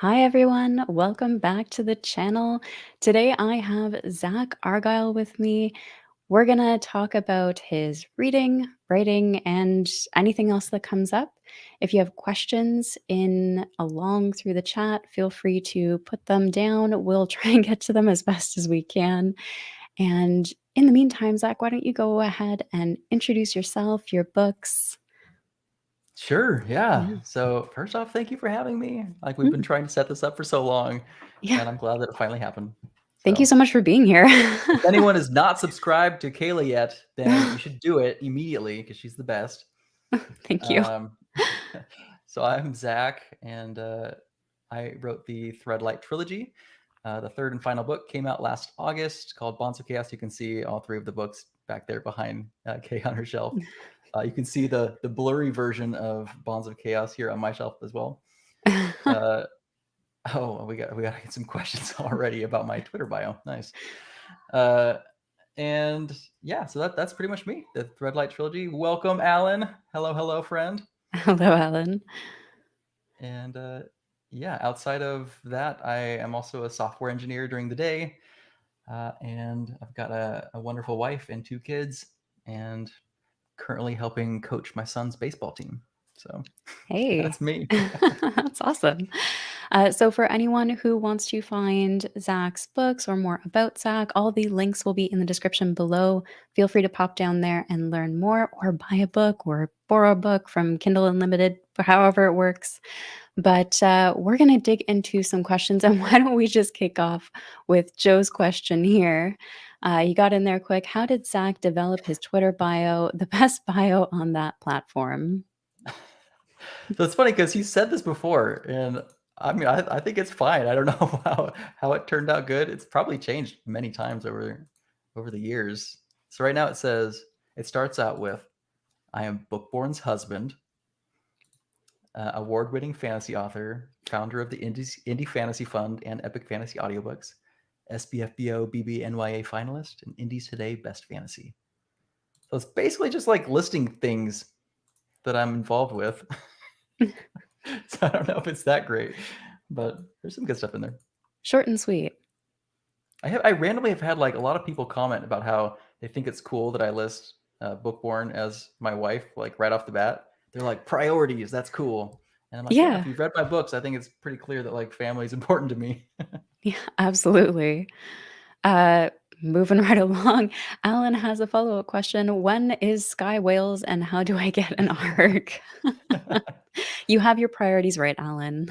Hi everyone, welcome back to the channel. Today I have Zack Argyle with me. We're gonna talk about his reading, writing, and anything else that comes up. If you have questions in along through the chat, feel free to put them down. We'll try and get to them as best as we can. And in the meantime, Zack, why don't you go ahead and introduce yourself, your books? Sure, yeah. Yeah. So first off, thank you for having me. Like we've been Mm, trying to set this up for so long, yeah. and I'm glad that it finally happened. Thank you So so much for being here. if anyone is not subscribed to Kayla yet, then you should do it immediately because she's the best. Thank you. Um, so I'm Zach, and I wrote the Threadlight trilogy. The third and final book came out last August called Bonds of Chaos. You can see all three of the books back there behind Kay on her shelf. You can see the blurry version of Bonds of Chaos here on my shelf as well. Uh, oh, we got to get some questions already about my Twitter bio. Nice. Uh, and yeah, so that's pretty much me. The Threadlight trilogy. Welcome, Alan. Hello, hello, friend. Hello, Alan. And yeah, outside of that, I am also a software engineer during the day. And I've got a wonderful wife and two kids, and currently helping coach my son's baseball team. So Hey, that's me. that's awesome. So, for anyone who wants to find Zach's books or more about Zach, all the links will be in the description below. Feel free to pop down there and learn more, or buy a book, or borrow a book from Kindle Unlimited, or however it works. But we're going to dig into some questions. And why don't we just kick off with Joe's question here? You got in there quick. How did Zach develop his Twitter bio, the best bio on that platform? So it's funny because he said this before, and I mean, I think it's fine. I don't know how it turned out good. It's probably changed many times over the years. So right now it starts out with, I am Bookborn's husband, award-winning fantasy author, founder of the Indie Fantasy Fund and Epic Fantasy Audiobooks, SBFBO BBNYA finalist, and Indies Today Best Fantasy. So it's basically just like listing things that I'm involved with. So I don't know if it's that great, but there's some good stuff in there. Short and sweet. I randomly have had like a lot of people comment about how they think it's cool that I list Bookborn as my wife, like right off the bat. They're like, priorities, that's cool. And I'm like, yeah, Yeah, if you've read my books, I think it's pretty clear that like family is important to me. yeah, absolutely. Uh, moving right along, Alan has a follow-up question. When is Sky Whales and how do I get an arc? You have your priorities right, Alan.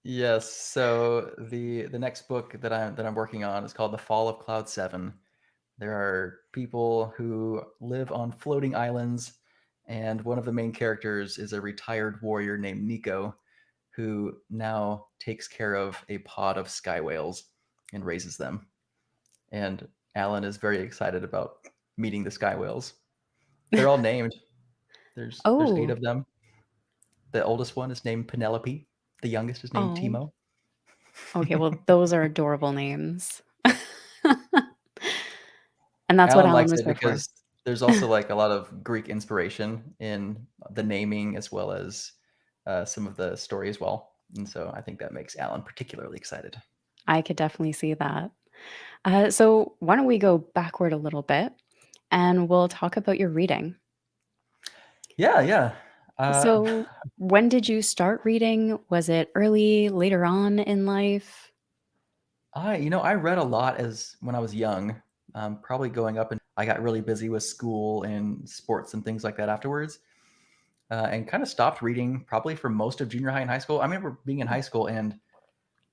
Yes. So the next book that I'm working on is called The Fall of Cloud 7. There are people who live on floating islands, and one of the main characters is a retired warrior named Nico, who now takes care of a pod of sky whales and raises them. And Alan is very excited about meeting the sky whales. They're all named. There's eight Oh, of them. The oldest one is named Penelope. The youngest is named oh. Timo. Okay, well, those are adorable names. And that's what Alan Alan likes was it here for. because there's also like a lot of Greek inspiration in the naming as well as some of the story as well. And so I think that makes Alan particularly excited. I could definitely see that. So why don't we go backward a little bit and we'll talk about your reading. Yeah, yeah. Uh, So when did you start reading? Was it early, later on in life? I read a lot as when I was young. Probably going up, and I got really busy with school and sports and things like that afterwards, and kind of stopped reading probably for most of junior high and high school. I remember being in high school and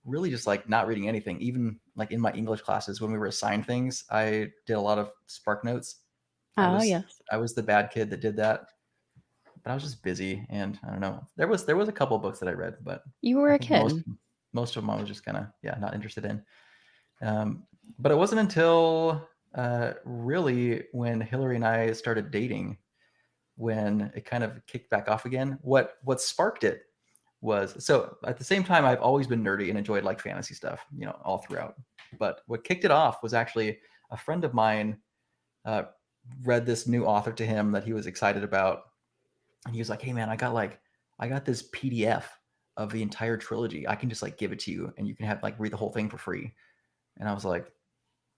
really just like not reading anything. Even like in my English classes when we were assigned things, I did a lot of Spark Notes. I Oh, was yes. I was the bad kid that did that, but I was just busy, and I don't know. There was a couple of books that I read, but You were I a think most kid. most of them I was just kind of not interested in. Um, but it wasn't until really when Hillary and I started dating when it kind of kicked back off again. What sparked it was, so at the same time I've always been nerdy and enjoyed like fantasy stuff, all throughout. But what kicked it off was actually a friend of mine uh, read this new author to him that he was excited about, and he was like, "Hey man, I got this PDF of the entire trilogy. I can just like give it to you and you can have like read the whole thing for free. And I was like,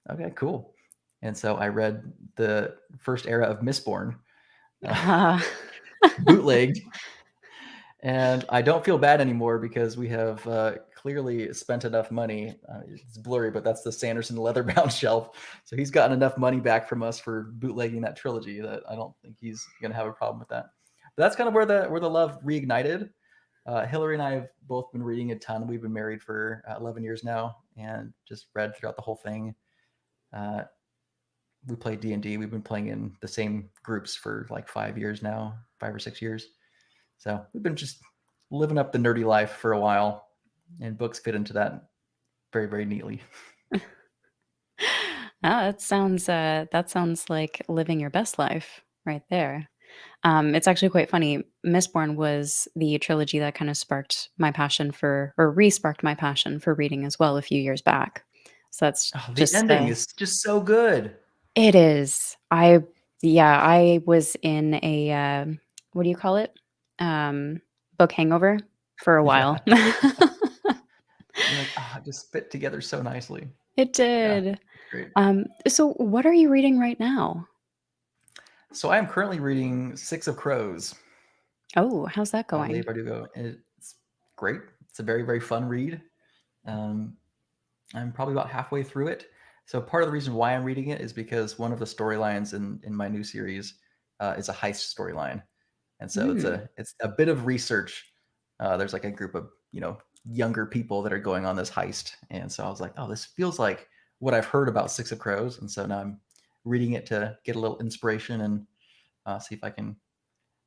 okay, cool. And so I read the first era of Mistborn, Uh, bootlegged, and I don't feel bad anymore because we have clearly spent enough money. It's blurry, but that's the Sanderson leather-bound shelf. So he's gotten enough money back from us for bootlegging that trilogy that I don't think he's going to have a problem with that. But that's kind of where the love reignited. Hillary and I have both been reading a ton. We've been married for 11 years now and just read throughout the whole thing. We play D&D. We've been playing in the same groups for like 5 years now, 5 or 6 years. So we've been just living up the nerdy life for a while, and books fit into that very, very neatly. that sounds like living your best life right there. It's actually quite funny. Mistborn was the trilogy that kind of sparked my passion for, or re-sparked my passion for reading as well a few years back. So that's Oh, the just ending is just so good. it is. I was in a what do you call it? Book hangover for a while. Yeah. You're like, oh, it just fit together so nicely. It Yeah, did. great. So what are you reading right now? So I am currently reading Six of Crows Oh, how's that by Leigh going? Bardugo. It's great. It's a very, very fun read. Um, I'm probably about halfway through it. So part of the reason why I'm reading it is because one of the storylines in my new series is a heist storyline, and so Mm, it's a bit of research. There's like a group of younger people that are going on this heist, and so I was like, oh, this feels like what I've heard about Six of Crows, and so now I'm reading it to get a little inspiration and see if I can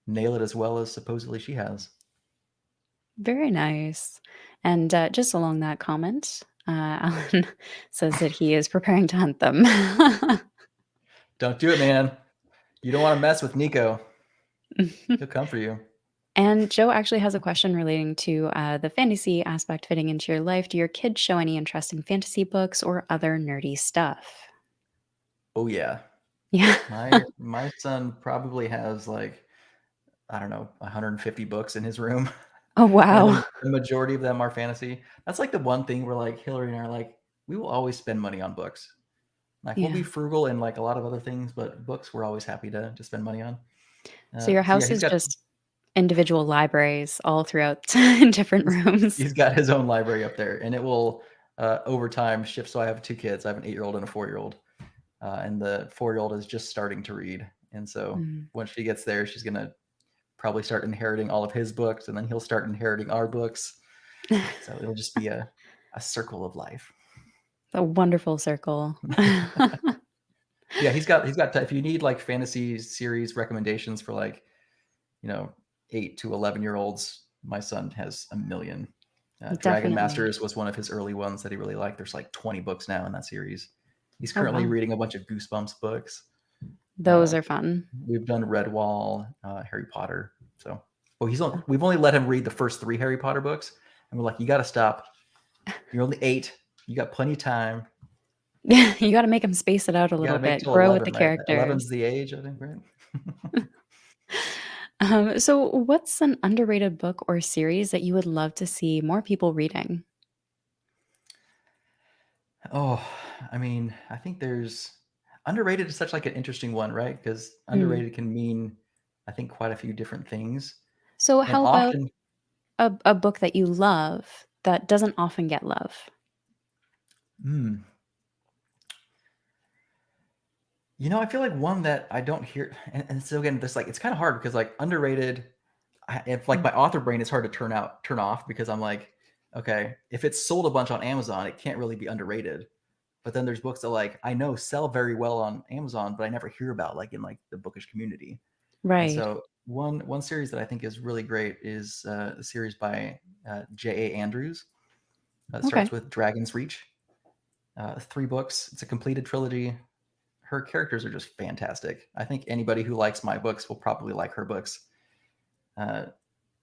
nail it as well as supposedly she has. very nice. And just along that comment, Alan says that he is preparing to hunt them. Don't do it, man. You don't want to mess with Nico. He'll come for you. And Joe actually has a question relating to the fantasy aspect fitting into your life. Do your kids show any interest in fantasy books or other nerdy stuff? Oh yeah. Yeah. My son probably has like, I don't know, 150 books in his room, Oh, and wow. the majority of them are fantasy. That's like the one thing where like Hillary and I are like, we will always spend money on books. Like we'll be Yeah. frugal and like a lot of other things, but books we're always happy to spend money on. So your So yeah, house he's is got just individual libraries all throughout in different he's rooms. he's got his own library up there, and it will over time shift. So I have two kids. I have an 8-year-old and a 4-year-old, and the 4-year-old is just starting to read, and so Mm. once she gets there, she's gonna probably start inheriting all of his books, and then he'll start inheriting our books. So it'll just be a circle of life. A wonderful circle. Yeah, he's got. If you need like fantasy series recommendations for like 8 to 11-year-olds, my son has a million. Dragon Definitely. Masters was one of his early ones that he really liked. There's like 20 books now in that series. He's Oh, currently wow. reading a bunch of Goosebumps books. Those Uh, are fun. we've done Redwall, Harry Potter. So, well, Oh. we've only let him read the first 3 Harry Potter books, and we're like, you got to stop. You're only 8. You got plenty of time. You gotta make them space it out a You got little to make bit, till grow with the 11, right? characters. 11's the age, I think, right? So what's an underrated book or series that you would love to see more people reading? Oh, I mean, I think there's underrated is such like an interesting one, right? Because Mm. underrated can mean, I think, quite a few different things. So And how about often, a book that you love that doesn't often get love? hmm, I feel like one that I don't hear, and so again, this like it's kind of hard because like underrated, if like Mm. my author brain is hard to turn off because I'm like, okay, if it's sold a bunch on Amazon, it can't really be underrated. But then there's books that like I know sell very well on Amazon, but I never hear about like in like the bookish community. And Right. so one series that I think is really great is a series by J.A. Andrews. It Okay. starts with Dragon's Reach. 3 books. It's a completed trilogy. Her characters are just fantastic. I think anybody who likes my books will probably like her books. Uh,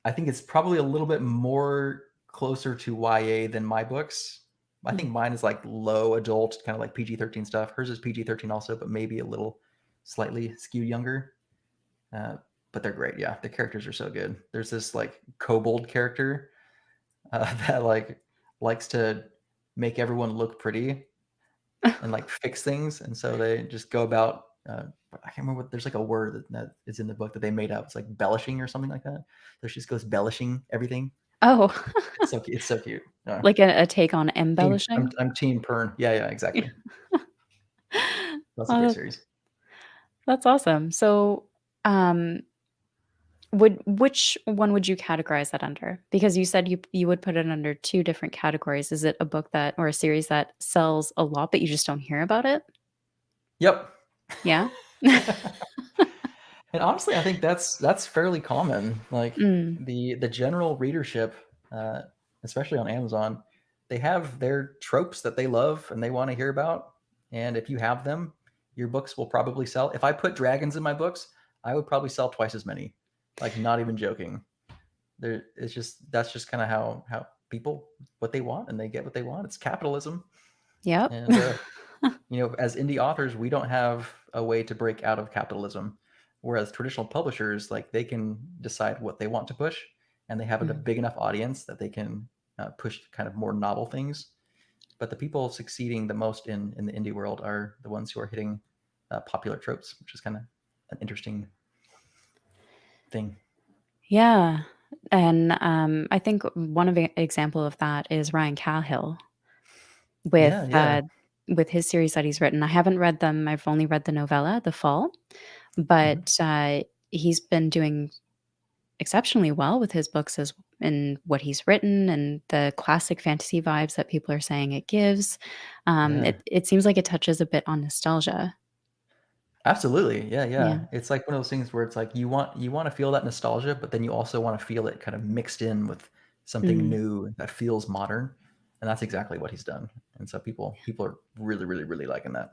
I think it's probably a little bit more closer to YA than my books. I Mm. think mine is like low adult, kind of like PG-13 stuff. Hers is PG-13 also, but maybe a little slightly skewed younger. Uh, but they're great. Yeah, the characters are so good. There's this like kobold character that like likes to make everyone look pretty and like fix things, and so they just go about. I can't remember what. There's like a word that is in the book that they made up. It's like embellishing or something like that. So she just goes embellishing everything. Oh, It's so cute. like a take on Team, embellishing? I'm Team Pern. Yeah, yeah, exactly. That's a great Oh, series. that's awesome. So, um, which one would you categorize that under? Because you said you would put it under 2 different categories. Is it a book that or a series that sells a lot, but you just don't hear about it? Yep. Yeah? And honestly, I think that's fairly common. Like Mm, the general readership, uh, especially on Amazon, they have their tropes that they love and they want to hear about. And if you have them, your books will probably sell. If I put dragons in my books, I would probably sell twice as many. Like not even joking. There, it's just that's just kind of how people what they want and they get what they want. It's capitalism. yep. And as indie authors, we don't have a way to break out of capitalism. Whereas traditional publishers, like they can decide what they want to push, and they have a Mhm. big enough audience that they can push kind of more novel things. But the people succeeding the most in the indie world are the ones who are hitting popular tropes, which is kind of an interesting thing. Yeah, and, I think one of the example of that is Ryan Cahill Yeah, yeah. with his series that he's written. I haven't read them, I've only read the novella, The Fall, Mhm. but, he's been doing exceptionally well with his books as in what he's written and the classic fantasy vibes that people are saying it gives. Yeah. It seems like it touches a bit on nostalgia. Absolutely. Yeah, Yeah. yeah. It's like one of those things where it's like you want to feel that nostalgia, but then you also want to feel it kind of mixed in with something Mm. new that feels modern. And that's exactly what he's done. And so people are really, really, really liking that.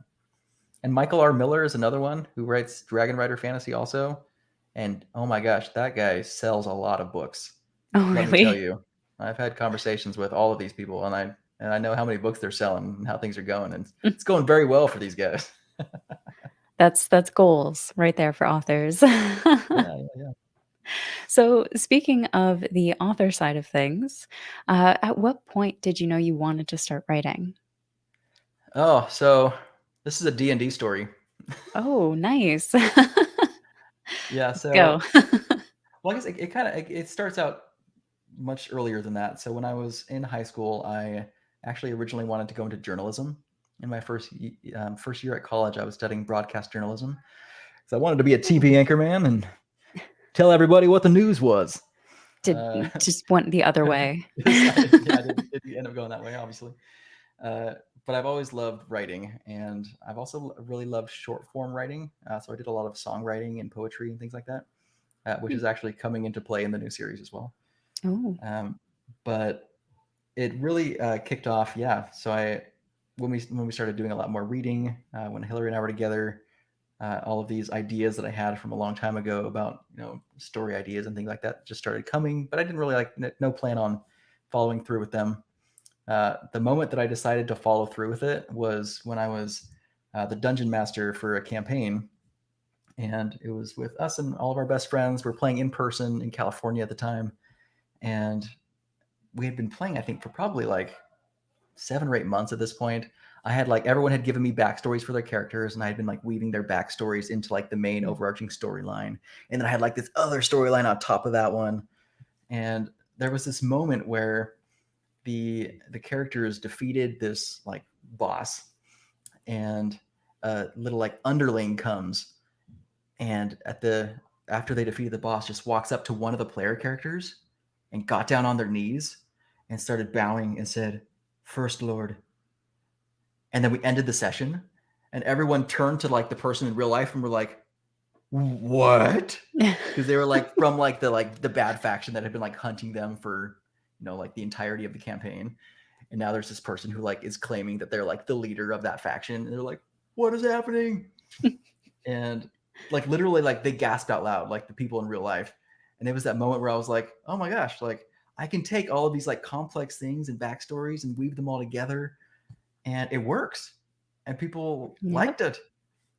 And Michael R. Miller is another one who writes Dragon Rider fantasy also. And oh my gosh, that guy sells a lot of books. Oh, Let me tell really? you. I've had conversations with all of these people and I know how many books they're selling and how things are going. And it's going very well for these guys. That's goals right there for authors. Yeah, yeah, yeah. So, speaking of the author side of things, at what point did you know you wanted to start writing? Oh, so this is a D&D story. Oh, nice. Yeah, Let's go. so well, I guess it kind of it starts out much earlier than that. So when I was in high school, I actually originally wanted to go into journalism. In my first year at college, I was studying broadcast journalism because I wanted to be a TV Ooh. anchorman and tell everybody what the news was. Did Uh, just went the other way. I didn't end up going that way, obviously. Uh, but I've always loved writing, and I've also really loved short form writing. So I did a lot of songwriting and poetry and things like that, which Hmm. is actually coming into play in the new series as well. Oh. But it really kicked off, yeah. So when we started doing a lot more reading, when Hillary and I were together, all of these ideas that I had from a long time ago about story ideas and things like that just started coming, but I didn't really no plan on following through with them. The moment that I decided to follow through with it was when I was the dungeon master for a campaign, and it was with us and all of our best friends. We're playing in person in California at the time, and we had been playing, I think, for probably like 7 or 8 months at this point. I had like everyone had given me backstories for their characters, and I had been like weaving their backstories into like the main Mm. overarching storyline, and then I had like this other storyline on top of that one. And there was this moment where the characters defeated this like boss, and a little like underling comes, and after they defeated the boss, just walks up to one of the player characters and got down on their knees and started bowing and said, "First Lord." And then we ended the session, and everyone turned to like the person in real life and were like, "What?" Because they were like from like the bad faction that had been like hunting them for like the entirety of the campaign. And now there's this person who like is claiming that they're like the leader of that faction, and they're like, "What is happening?" And like literally like they gasped out loud, like the people in real life. And it was that moment where I was like, "Oh my gosh, like I can take all of these like complex things and backstories and weave them all together, and it works." And people Yep. liked it.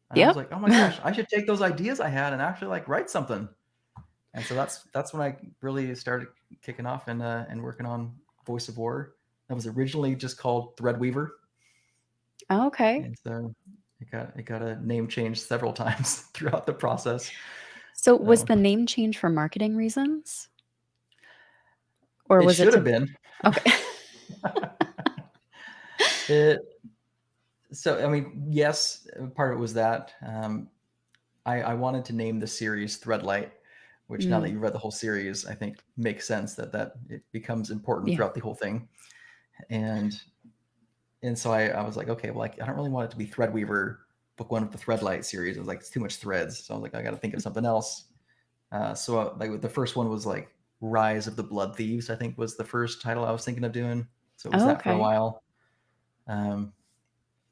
And I was Yep. like, "Oh my gosh, I should take those ideas I had and actually like write something." And so that's when I really started kicking off and working on Voice of War. That was originally just called Threadweaver, Okay. and so it got a name change several times throughout the process. So was So the name change for marketing reasons? Or it was it should have to been. Okay. It so I mean, yes, part of it was that. I wanted to name the series Threadlight, which now that Mm, you've read the whole series, I think makes sense that it becomes important yeah. throughout the whole thing. And so I was like, okay, well, like I don't really want it to be Threadweaver book one of the Threadlight series. It was like it's too much threads. So I was like, I got to think of something else. So like the first one was like Rise of the Blood Thieves, I think was the first title I was thinking of doing. So it was that for a Okay. while. Um,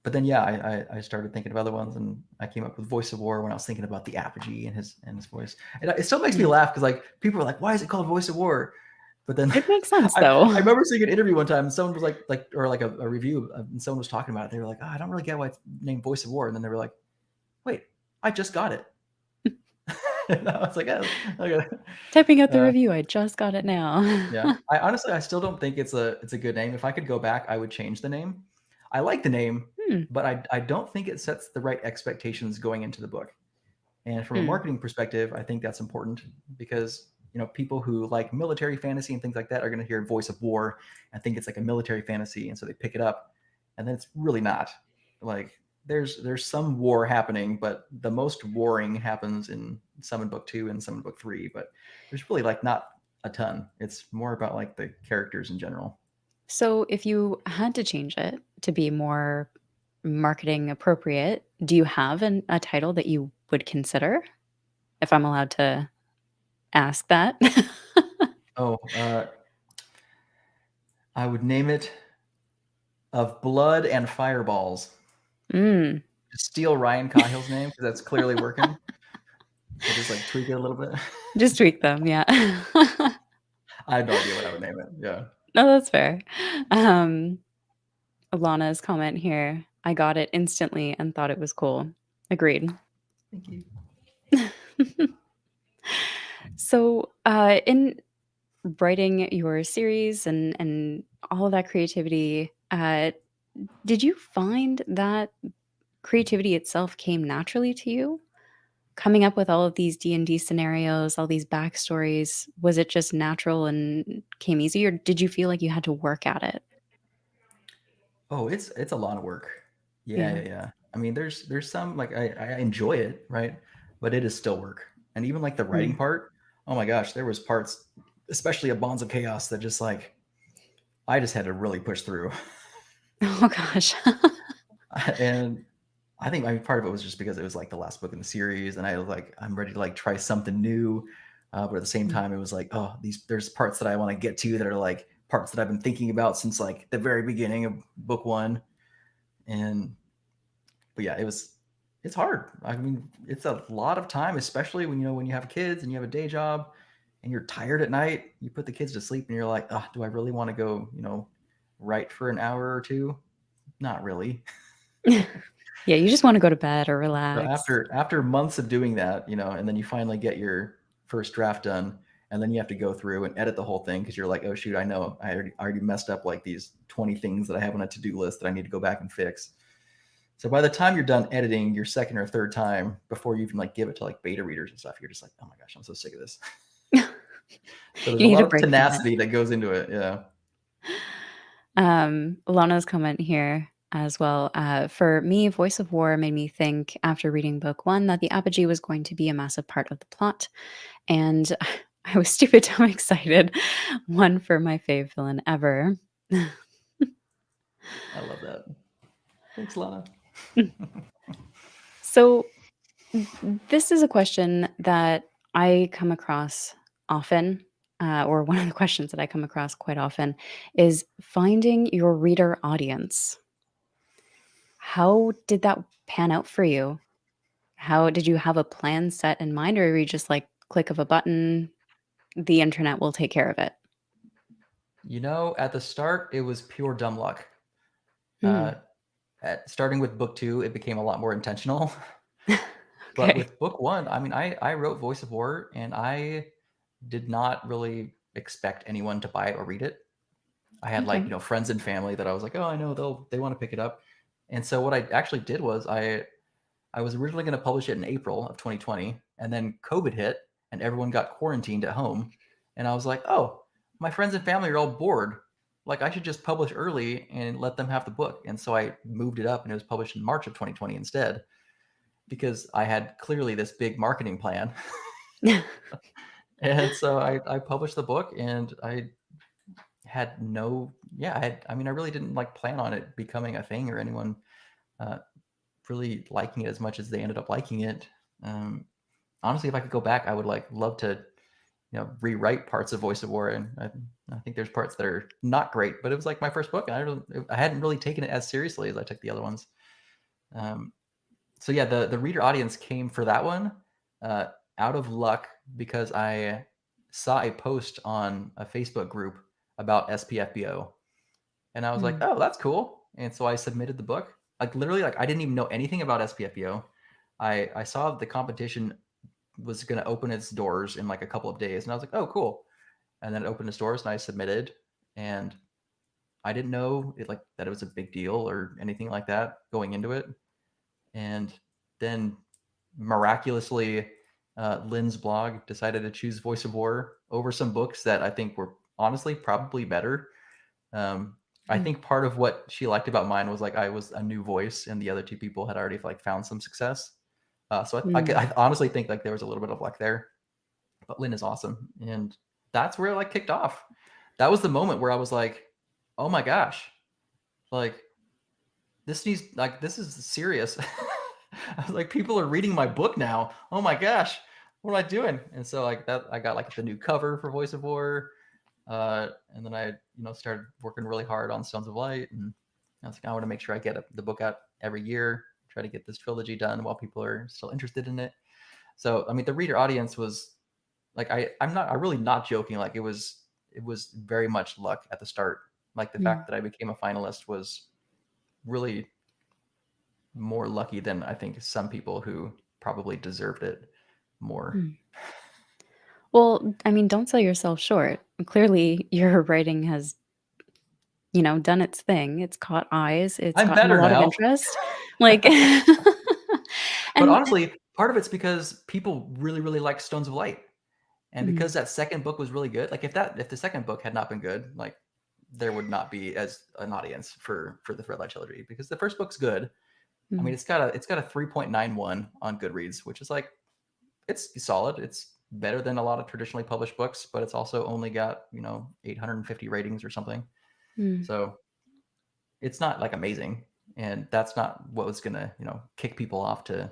but then yeah, I started thinking of other ones, and I came up with Voice of War when I was thinking about the apogee and his voice. And it still makes me Mm. laugh because like people are like, why is it called Voice of War? But then It makes sense I though. remember seeing an interview one time, and someone was like or like a review, and someone was talking about it. They were like, oh, I don't really get why it's named Voice of War. And then they were like, wait, I just got it. And I was like, oh, okay. Typing out the Uh, review, I just got it yeah. now. I honestly, I still don't think it's a good name. If I could go back, I would change the name. I like the name, Hmm, but I don't think it sets the right expectations going into the book. And from a hmm. marketing perspective, I think that's important because people who like military fantasy and things like that are going to hear Voice of War and think it's like a military fantasy, and so they pick it up, and then it's really not. Like there's some war happening, but the most warring happens in some in book 2 and some in book 3. But there's really like not a ton. It's more about like the characters in general. So if you had to change it to be more marketing appropriate, do you have a title that you would consider? If I'm allowed to ask that? Oh, I would name it Of Blood and Fireballs. Mm, Just steal Ryan Cahill's name because that's clearly working. But just like tweak it a little bit. just tweak them, yeah. I have no idea what I would name it. Yeah. No, that's fair. Um, Alana's comment here, "I got it instantly and thought it was cool." Agreed. Thank you. So, in writing your series and all of that creativity, did you find that creativity itself came naturally to you? Coming up with all of these D&D scenarios, all these backstories, was it just natural and came easy, or did you feel like you had to work at it? Oh, it's a lot of work. Yeah, Yeah. yeah, yeah. I mean, there's some like I enjoy it, right? But it is still work. And even like the writing Mm. part, oh my gosh, there was parts, especially of Bonds of Chaos, that just like I just had to really push through. Oh gosh. And I think part of it was just because it was like the last book in the series, and I was like, I'm ready to like try something new. But at the same Mm. time, it was like, oh, there's parts that I want to get to that are like parts that I've been thinking about since like the very beginning of book one. And but yeah, it's hard. I mean, it's a lot of time, especially when when you have kids and you have a day job and you're tired at night. You put the kids to sleep and you're like, oh, do I really want to go, write for an hour or two? Not really. Yeah, you just wanna go to bed or So relax. after months of doing that, and then you finally get your first draft done, and then you have to go through and edit the whole thing because you're like, oh shoot, I know I already messed up like these 20 things that I have on a to-do list that I need to go back and fix. So by the time you're done editing your second or third time, before you even like give it to like beta readers and stuff, you're just like, oh my gosh, I'm so sick of this. So there's You a need lot a of break from it. tenacity that goes into it. Yeah. Lana's comment here as well. For me, Voice of War made me think after reading book one that the apogee was going to be a massive part of the plot. And I was stupid dumb excited. One for my fave villain ever. I love that. Thanks, Lana. So, this is a question that I come across often, or one of the questions that I come across quite often is finding your reader audience. How did that pan out for you? How did you have a plan set in mind, or were you just like, click of a button, the internet will take care of it? At the start, it was pure dumb luck. Hmm. Starting with book two, it became a lot more intentional. But Okay. with book one, I mean, I wrote Voice of War, and I did not really expect anyone to buy it or read it. I had like, Okay. friends and family that I was like, oh, I know they want to pick it up. And so what I actually did was I was originally going to publish it in April of 2020, and then COVID hit and everyone got quarantined at home. And I was like, oh, my friends and family are all bored. Like, I should just publish early and let them have the book. And so I moved it up and it was published in March of 2020 instead, because I had clearly this big marketing plan. And so I published the book, and I had no, yeah, I mean, I really didn't like plan on it becoming a thing or anyone uh, really liking it as much as they ended up liking it. Um, Honestly, if I could go back, I would like love to, rewrite parts of Voice of War, and I think there's parts that are not great. But it was like my first book, and I hadn't really taken it as seriously as I took the other ones. Um, so yeah, the reader audience came for that one uh, out of luck, because I saw a post on a Facebook group about SPFBO, and I was like, Mm. oh, that's cool. And so I submitted the book. Like, literally, like, I didn't even know anything about SPFBO. I saw the competition was going to open its doors in like a couple of days, and I was like, oh, cool. And then it opened its doors, and I submitted, and I didn't know that it was a big deal or anything like that going into it. And then miraculously, Lynn's blog decided to choose Voice of War over some books that I think were honestly probably better. I Mm. think part of what she liked about mine was like I was a new voice, and the other two people had already like found some success. So Mm. I honestly think like there was a little bit of luck there. But Lynn is awesome, and that's where it like kicked off. That was the moment where I was like, oh my gosh, like this is serious. I was like, people are reading my book now. Oh my gosh, what am I doing? And so like that, I got like the new cover for Voice of War, and then I started working really hard on Stones of Light, and I was like, I want to make sure I get the book out every year, try to get this trilogy done while people are still interested in it. So I mean, the reader audience was like, I'm really not joking. Like, it was very much luck at the start. Like, the Mm. fact that I became a finalist was really more lucky than I think some people who probably deserved it more. Mm. Well, I mean, don't sell yourself short. Clearly, your writing has, done its thing. It's caught eyes. It's I'm gotten a better lot of now. interest. Like, But and honestly, part of it's because people really, really like Stones of Light. And mm, because that second book was really good, like if the second book had not been good, like there would not be as an audience for the Threadlight trilogy, because the first book's good. I mean, mm, it's got a 3.91 on Goodreads, which is like, it's solid. It's better than a lot of traditionally published books, but it's also only got 850 ratings or something. mm, So it's not like amazing, and that's not what was gonna kick people off to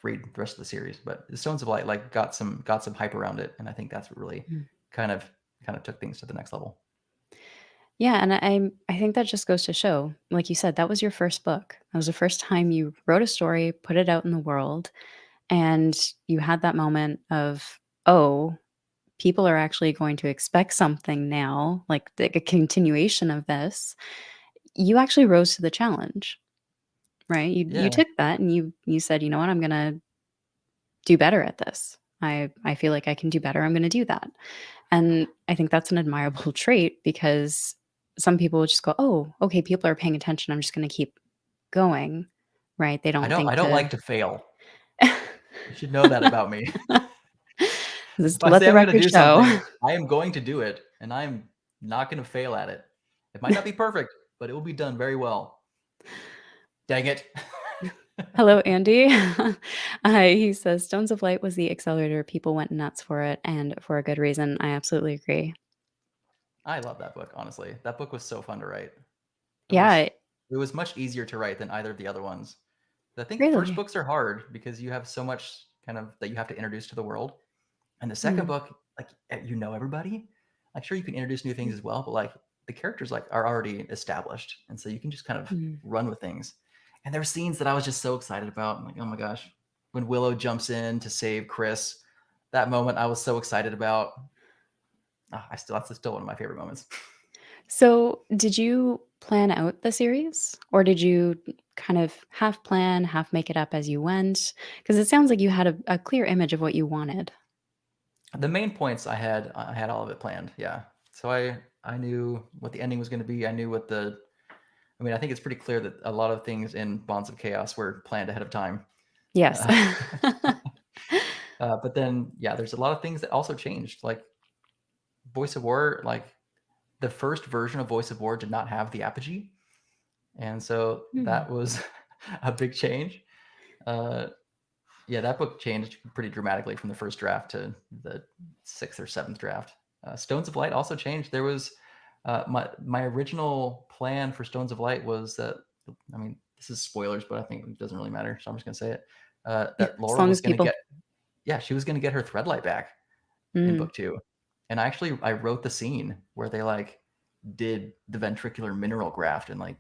read the rest of the series. But the Stones of Light like got some hype around it, and I think that's what really mm. kind of took things to the next level. Yeah, and I think that just goes to show, like you said, that was your first book. That was the first time you wrote a story, put it out in the world, and you had that moment of, "Oh, people are actually going to expect something now, like a continuation of this." You actually rose to the challenge, right? You Yeah, took that and you said, "You know what? I'm gonna do better at this. I feel like I can do better. I'm gonna do that." And I think that's an admirable trait because some people would just go, "Oh, okay, people are paying attention. I'm just gonna keep going." Right? They I don't don't think I don't to like to fail. You should know that about me. If just I let say the I'm going to record do show. something, I am going to do it, and I'm not going to fail at it. It might not be perfect, but it will be done very well. Dang it. Hello, Andy. He says, "Stones of Light was the accelerator. People went nuts for it, and for a good reason." I absolutely agree. I love that book, honestly. That book was so fun to write. It was Yeah, it was much easier to write than either of the other ones. I think first really. books are hard because you have so much kind of that you have to introduce to the world. And the second Mm, book, like, everybody. Like, sure, you can introduce new things as well, but like the characters like are already established, and so you can just kind of mm. run with things. And there were scenes that I was just so excited about. I'm like, oh my gosh, when Willow jumps in to save Chris, that moment I was so excited about. That's still one of my favorite moments. So, did you plan out the series, or did you kind of half plan, half make it up as you went? Because it sounds like you had a clear image of what you wanted. The main points I had all of it planned. Yeah. So I knew what the ending was going to be. I knew what the I mean, I think it's pretty clear that a lot of things in Bonds of Chaos were planned ahead of time. Yes. Uh, but then, yeah, there's a lot of things that also changed. Like Voice of War, like the first version of Voice of War did not have the apogee, and so Hmm. that was a big change. Uh, yeah, that book changed pretty dramatically from the first draft to the sixth or seventh draft. Stones of Light also changed. There was my original plan for Stones of Light was that, I mean, this is spoilers, but I think it doesn't really matter, so I'm just gonna say it. Yeah, That as Laurel long was as gonna people. get, yeah, she was gonna get her threadlight back in Mm. book two, and I wrote the scene where they like did the ventricular mineral graft and like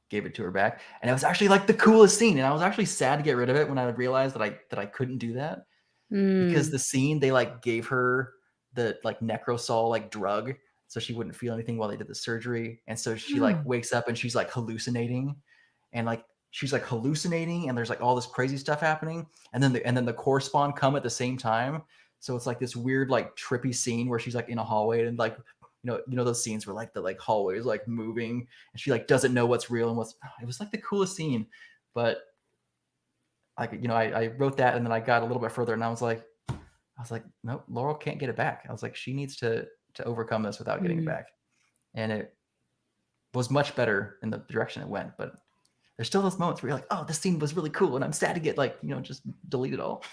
gave it to her back, and it was actually like the coolest scene, and I was actually sad to get rid of it when I realized that I couldn't do that, because Mm. the scene they like gave her the like necrosol like drug so she wouldn't feel anything while they did the surgery, and so she like Oh. wakes up and she's like hallucinating, and like she's like hallucinating and there's like all this crazy stuff happening, and then the core spawn come at the same time, so it's like this weird like trippy scene where she's like in a hallway and like those scenes where like the like hallway is like moving and she like doesn't know what's real and what's it was like the coolest scene. But like I wrote that and then I got a little bit further and I was like, nope, Laurel can't get it back. I was like, she needs to overcome this without getting it Mm. back. And it was much better in the direction it went. But there's still those moments where you're like, oh, this scene was really cool, and I'm sad to get like, just delete it all.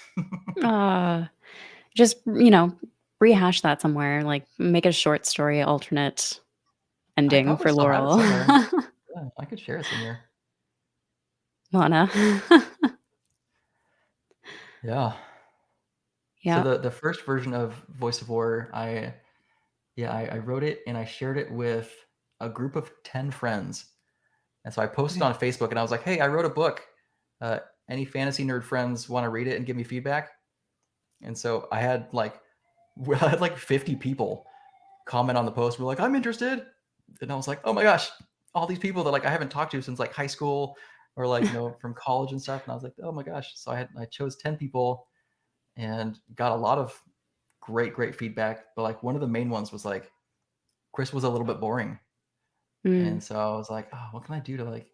Just, rehash that somewhere, like make a short story alternate I ending probably for still have it Laurel. somewhere. Yeah, I could share it somewhere. Lana. Yeah. So Yeah. the first version of Voice of War, I wrote it and I shared it with a group of 10 friends. And so I posted Okay. on Facebook and I was like, hey, I wrote a book. Uh, any fantasy nerd friends want to read it and give me feedback? And so I had like, well, I had like 50 people comment on the post. We're like, I'm interested. And I was like, oh my gosh, all these people that like I haven't talked to since like high school or like, from college and stuff. And I was like, oh my gosh. So I chose 10 people and got a lot of great feedback. But like one of the main ones was like, Chris was a little bit boring. Mm. And so I was like, oh, what can I do to like,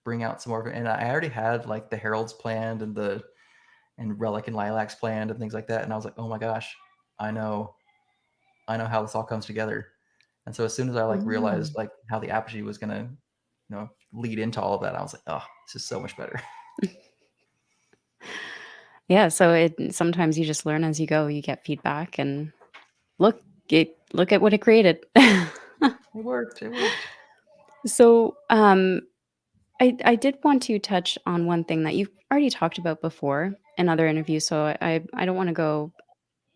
bring out some more of it? And I already had like the Heralds planned and Relic and Lilacs planned and things like that. And I was like, oh my gosh, I know how this all comes together. And so as soon as I like realized Mm. like how the apogee was gonna, lead into all of that, I was like, oh, this is so much better. Yeah, so sometimes you just learn as you go, you get feedback and look at what it created. It worked. It worked. So, I did want to touch on one thing that you've already talked about before in other interviews, so I don't wanna go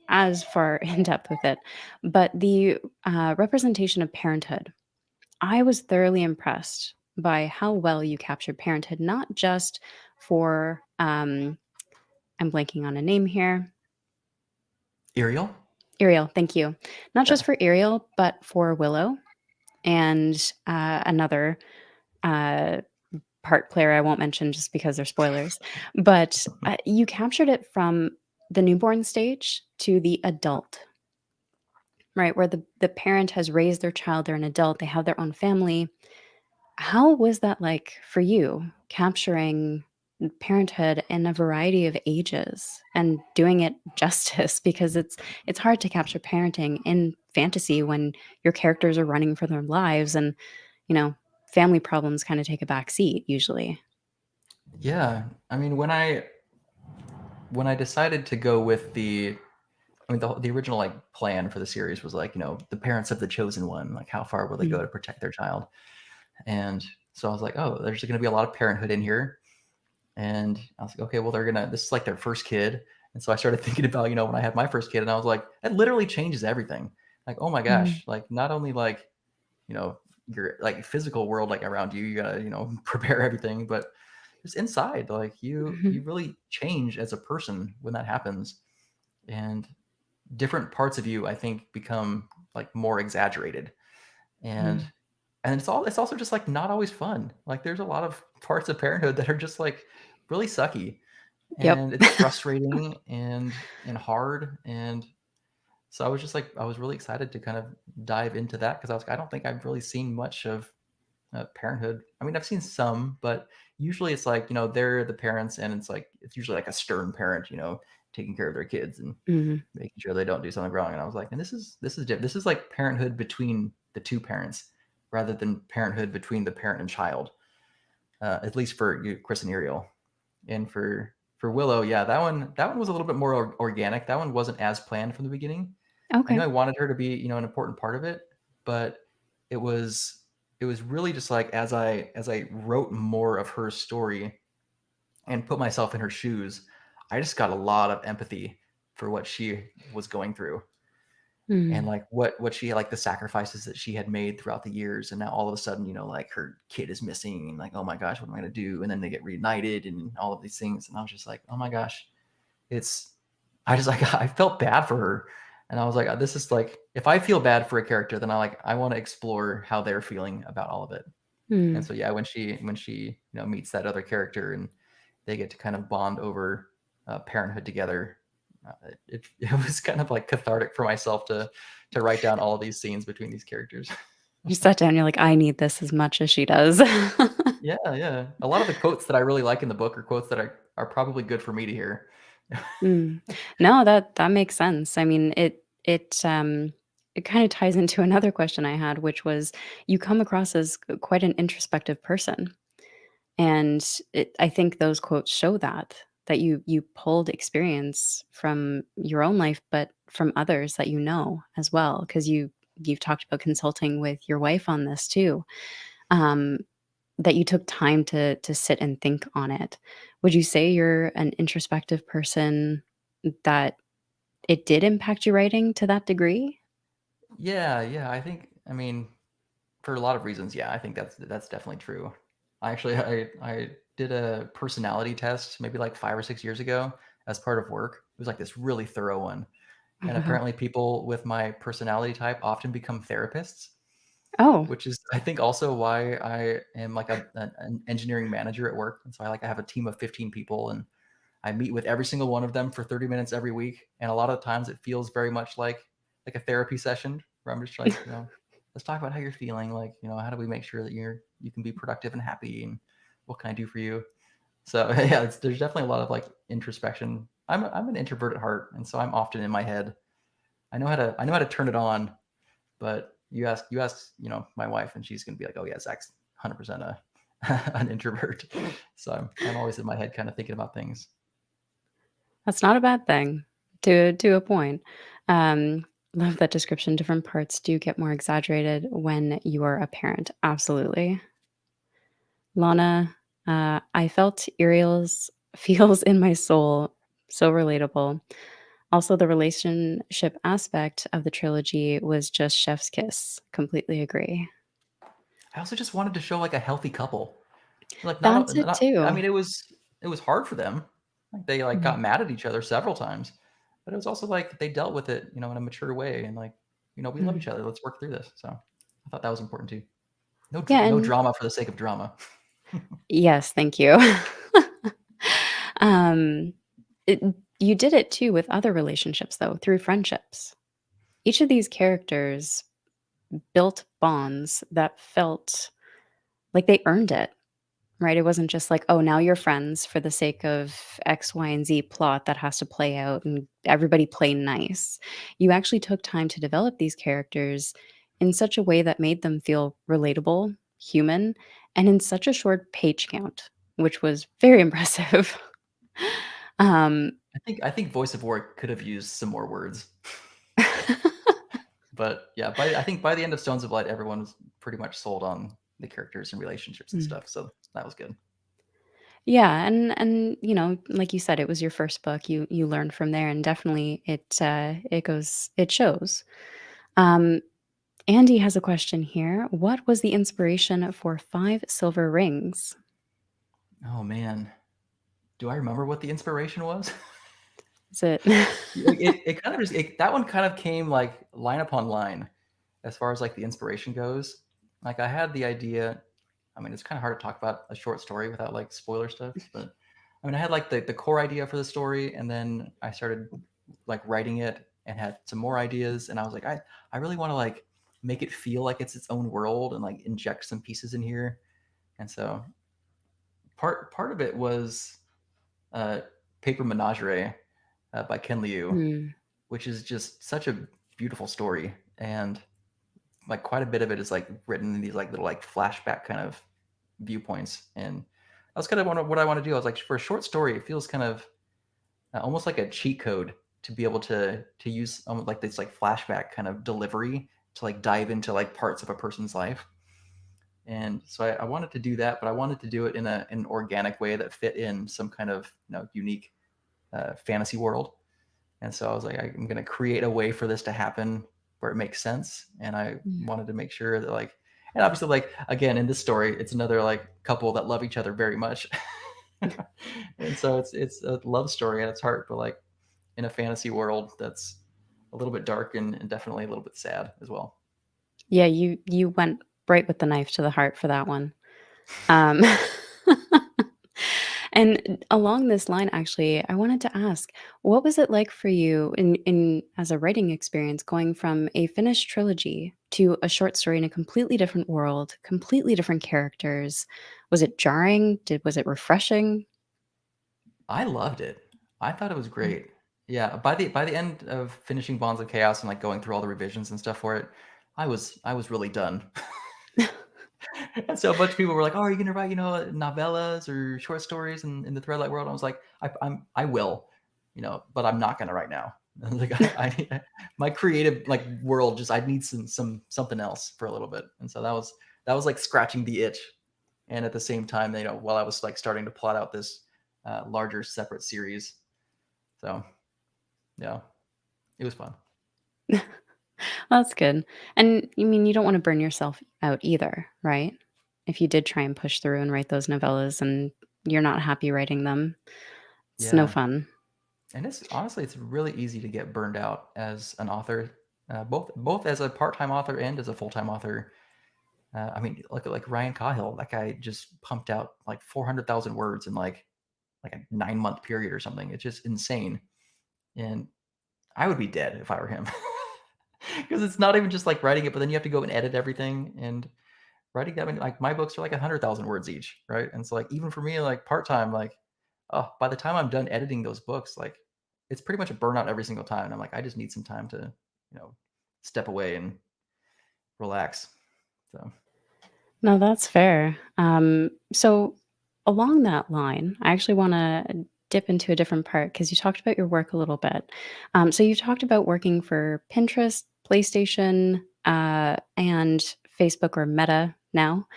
as far in depth with it, but the, representation of parenthood. I was thoroughly impressed by how well you captured parenthood, not just for, I'm blanking on a name here. Ariel? Ariel, thank you. Not just Yeah. for Ariel, but for Willow and, another, uh, part player I won't mention just because they're spoilers, but, you captured it from the newborn stage to the adult, right? Where the parent has raised their child, they're an adult, they have their own family. How was that like for you, capturing parenthood in a variety of ages and doing it justice? Because it's hard to capture parenting in fantasy when your characters are running for their lives and, you know, family problems kind of take a back seat usually. Yeah. I mean, when I decided to go with the original like plan for the series was like, the parents of the chosen one, like how far will they go Mm. to protect their child? And so I was like, oh, there's going to be a lot of parenthood in here. And I was like, okay, well, this is like their first kid. And so I started thinking about, when I had my first kid, and I was like, that literally changes everything. Like, oh my Mhm. gosh, like not only like, your like physical world, like around you, you gotta, prepare everything, but just inside, like you Mhm. really change as a person when that happens. And different parts of you, I think, become like more exaggerated. And Mm. it's also just like not always fun. Like there's a lot of parts of parenthood that are just like really sucky Yep. and it's frustrating and hard. And So I was just like, I was really excited to kind of dive into that because I was like, I don't think I've really seen much of Parenthood. I mean, I've seen some, but usually it's like, they're the parents, and it's like it's usually like a stern parent, taking care of their kids and Mhm. making sure they don't do something wrong. And I was like, and this is different. This is like parenthood between the two parents, rather than parenthood between the parent and child. At least for Chris and Ariel, and for Willow, yeah, that one was a little bit more organic. That one wasn't as planned from the beginning. I knew Okay. I wanted her to be, an important part of it, but it was it was really just like as I wrote more of her story and put myself in her shoes, I just got a lot of empathy for what she was going through, and Mm. like what she, like the sacrifices that she had made throughout the years, and now all of a sudden, like her kid is missing, and like, oh my gosh, what am I going to do? And then they get reunited and all of these things, and I was just like, oh my gosh, it's I just like I felt bad for her, and I was like, this is like, if I feel bad for a character, then I want to explore how they're feeling about all of it. And Mm. so yeah, when she meets that other character, and they get to kind of bond over parenthood together, it was kind of like cathartic for myself to write down all of these scenes between these characters. You sat down, you're like, "I need this as much as she does." Yeah, yeah. A lot of the quotes that I really like in the book are quotes that are probably good for me to hear. Mm. No, that makes sense. I mean, it kinda ties into another question I had, which was you come across as quite an introspective person, and I think those quotes show that you pulled experience from your own life, but from others that you know as well, because you've talked about consulting with your wife on this too. Um, that you took time to sit and think on it. Would you say you're an introspective person that it did impact your writing to that degree? Yeah, yeah. I mean, for a lot of reasons, yeah, I think that's definitely true. I did a personality test maybe like 5 or 6 years ago as part of work. It was like this really thorough one, Oh, and wow. apparently people with my personality type often become therapists, Oh. which is I think also why I am like an engineering manager at work. And so I have a team of 15 people, and I meet with every single one of them for 30 minutes every week. And a lot of times it feels very much like a therapy session where I'm just like, let's talk about how you're feeling. Like, how do we make sure that you can be productive and happy, and what can I do for you? So yeah, there's definitely a lot of like introspection. I'm an introvert at heart, and so I'm often in my head. I know how to turn it on, but you ask my wife, and she's gonna be like, oh yeah, Zach's 100% an introvert. So I'm always in my head, kind of thinking about things. That's not a bad thing to a point. Love that description. Different parts do get more exaggerated when you are a parent. Absolutely. Lana, I felt Ariel's feels in my soul. So relatable. Also, the relationship aspect of the trilogy was just chef's kiss. Completely agree. I also just wanted to show like a healthy couple. Like That's it not I too. mean, it was hard for them. Like they like Mhm, got mad at each other several times, but it was also like they dealt with it, in a mature way, and like, we love mhm. each other. Let's work through this. So I thought that was important too. Yeah, No and drama for the sake of drama. yes, thank you. Um, it you did it too with other relationships, though, through friendships. Each of these characters built bonds that felt like they earned it, right? It wasn't just like, "Oh, now you're friends for the sake of X, Y, and Z plot that has to play out and everybody play nice." You actually took time to develop these characters in such a way that made them feel relatable, human, and in such a short page count, which was very impressive. Um I think Voice of War could have used some more words, but yeah, I think by the end of Stones of Light, everyone was pretty much sold on the characters and relationships and Mm. stuff. So that was good. Yeah, and like you said, it was your first book. You learned from there, and definitely it shows. Um, Andy has a question here. What was the inspiration for Five Silver Rings? Oh man, do I remember what the inspiration was? Is it? It kind of just that one kind of came like line upon line as far as like the inspiration goes. Like I had the idea. I mean, it's kind of hard to talk about a short story without like spoiler stuff, but I mean, I had like the core idea for the story, and then I started like writing it, and had some more ideas. And I was like, I really want to like make it feel like it's its own world and like inject some pieces in here. And so part of it was uh, Paper Menagerie by Ken Liu, Mm. which is just such a beautiful story. And like quite a bit of it is like written in these like little like flashback kind of viewpoints. And that was kind of what I want to do. I was like, for a short story, it feels kind of almost like a cheat code to be able to use like this like flashback kind of delivery to like dive into like parts of a person's life. And so I wanted to do that, but I wanted to do it in an organic way that fit in some kind of unique fantasy world. And so I was like, I'm going to create a way for this to happen where it makes sense. And I Mm. wanted to make sure that like, and obviously like, again, in this story, it's another like couple that love each other very much. And so it's a love story at its heart, but like in a fantasy world that's a little bit dark and definitely a little bit sad as well. Yeah, you went right with the knife to the heart for that one. Um, and along this line, actually, I wanted to ask, what was it like for you in as a writing experience going from a finished trilogy to a short story in a completely different world, completely different characters? Was it jarring? Was it refreshing? I loved it. I thought it was Mm. great. Yeah, by the end of finishing Bonds of Chaos and like going through all the revisions and stuff for it, I was really done. And so a bunch of people were like, "Oh, are you gonna write, novellas or short stories in the Threadlight world?" I was like, I will, but I'm not gonna right now." I was like, my creative like world just I need something else for a little bit, and so that was like scratching the itch, and at the same time, while I was like starting to plot out this larger separate series, so yeah, it was fun. That's good. And you mean you don't wanna burn yourself out either, right? If you did try and push through and write those novellas and you're not happy writing them, it's no Yeah, fun. and it's honestly it's really easy to get burned out as an author, both as a part-time author and as a full-time author. I mean, look at like Ryan Cahill. That guy just pumped out like 400,000 words in like a 9-month period or something. It's just insane. And I would be dead if I were him. Because it's not even just like writing it, but then you have to go and edit everything. And writing that many, like my books are like 100,000 words each, right? And so like even for me, like part time, like oh, by the time I'm done editing those books, like it's pretty much a burnout every single time. And I'm like, I just need some time to, you know, step away and relax. So No, that's fair. So along that line, I actually wanna dip into a different part because you talked about your work a little bit. So you talked about working for Pinterest, PlayStation, and Facebook or Meta now.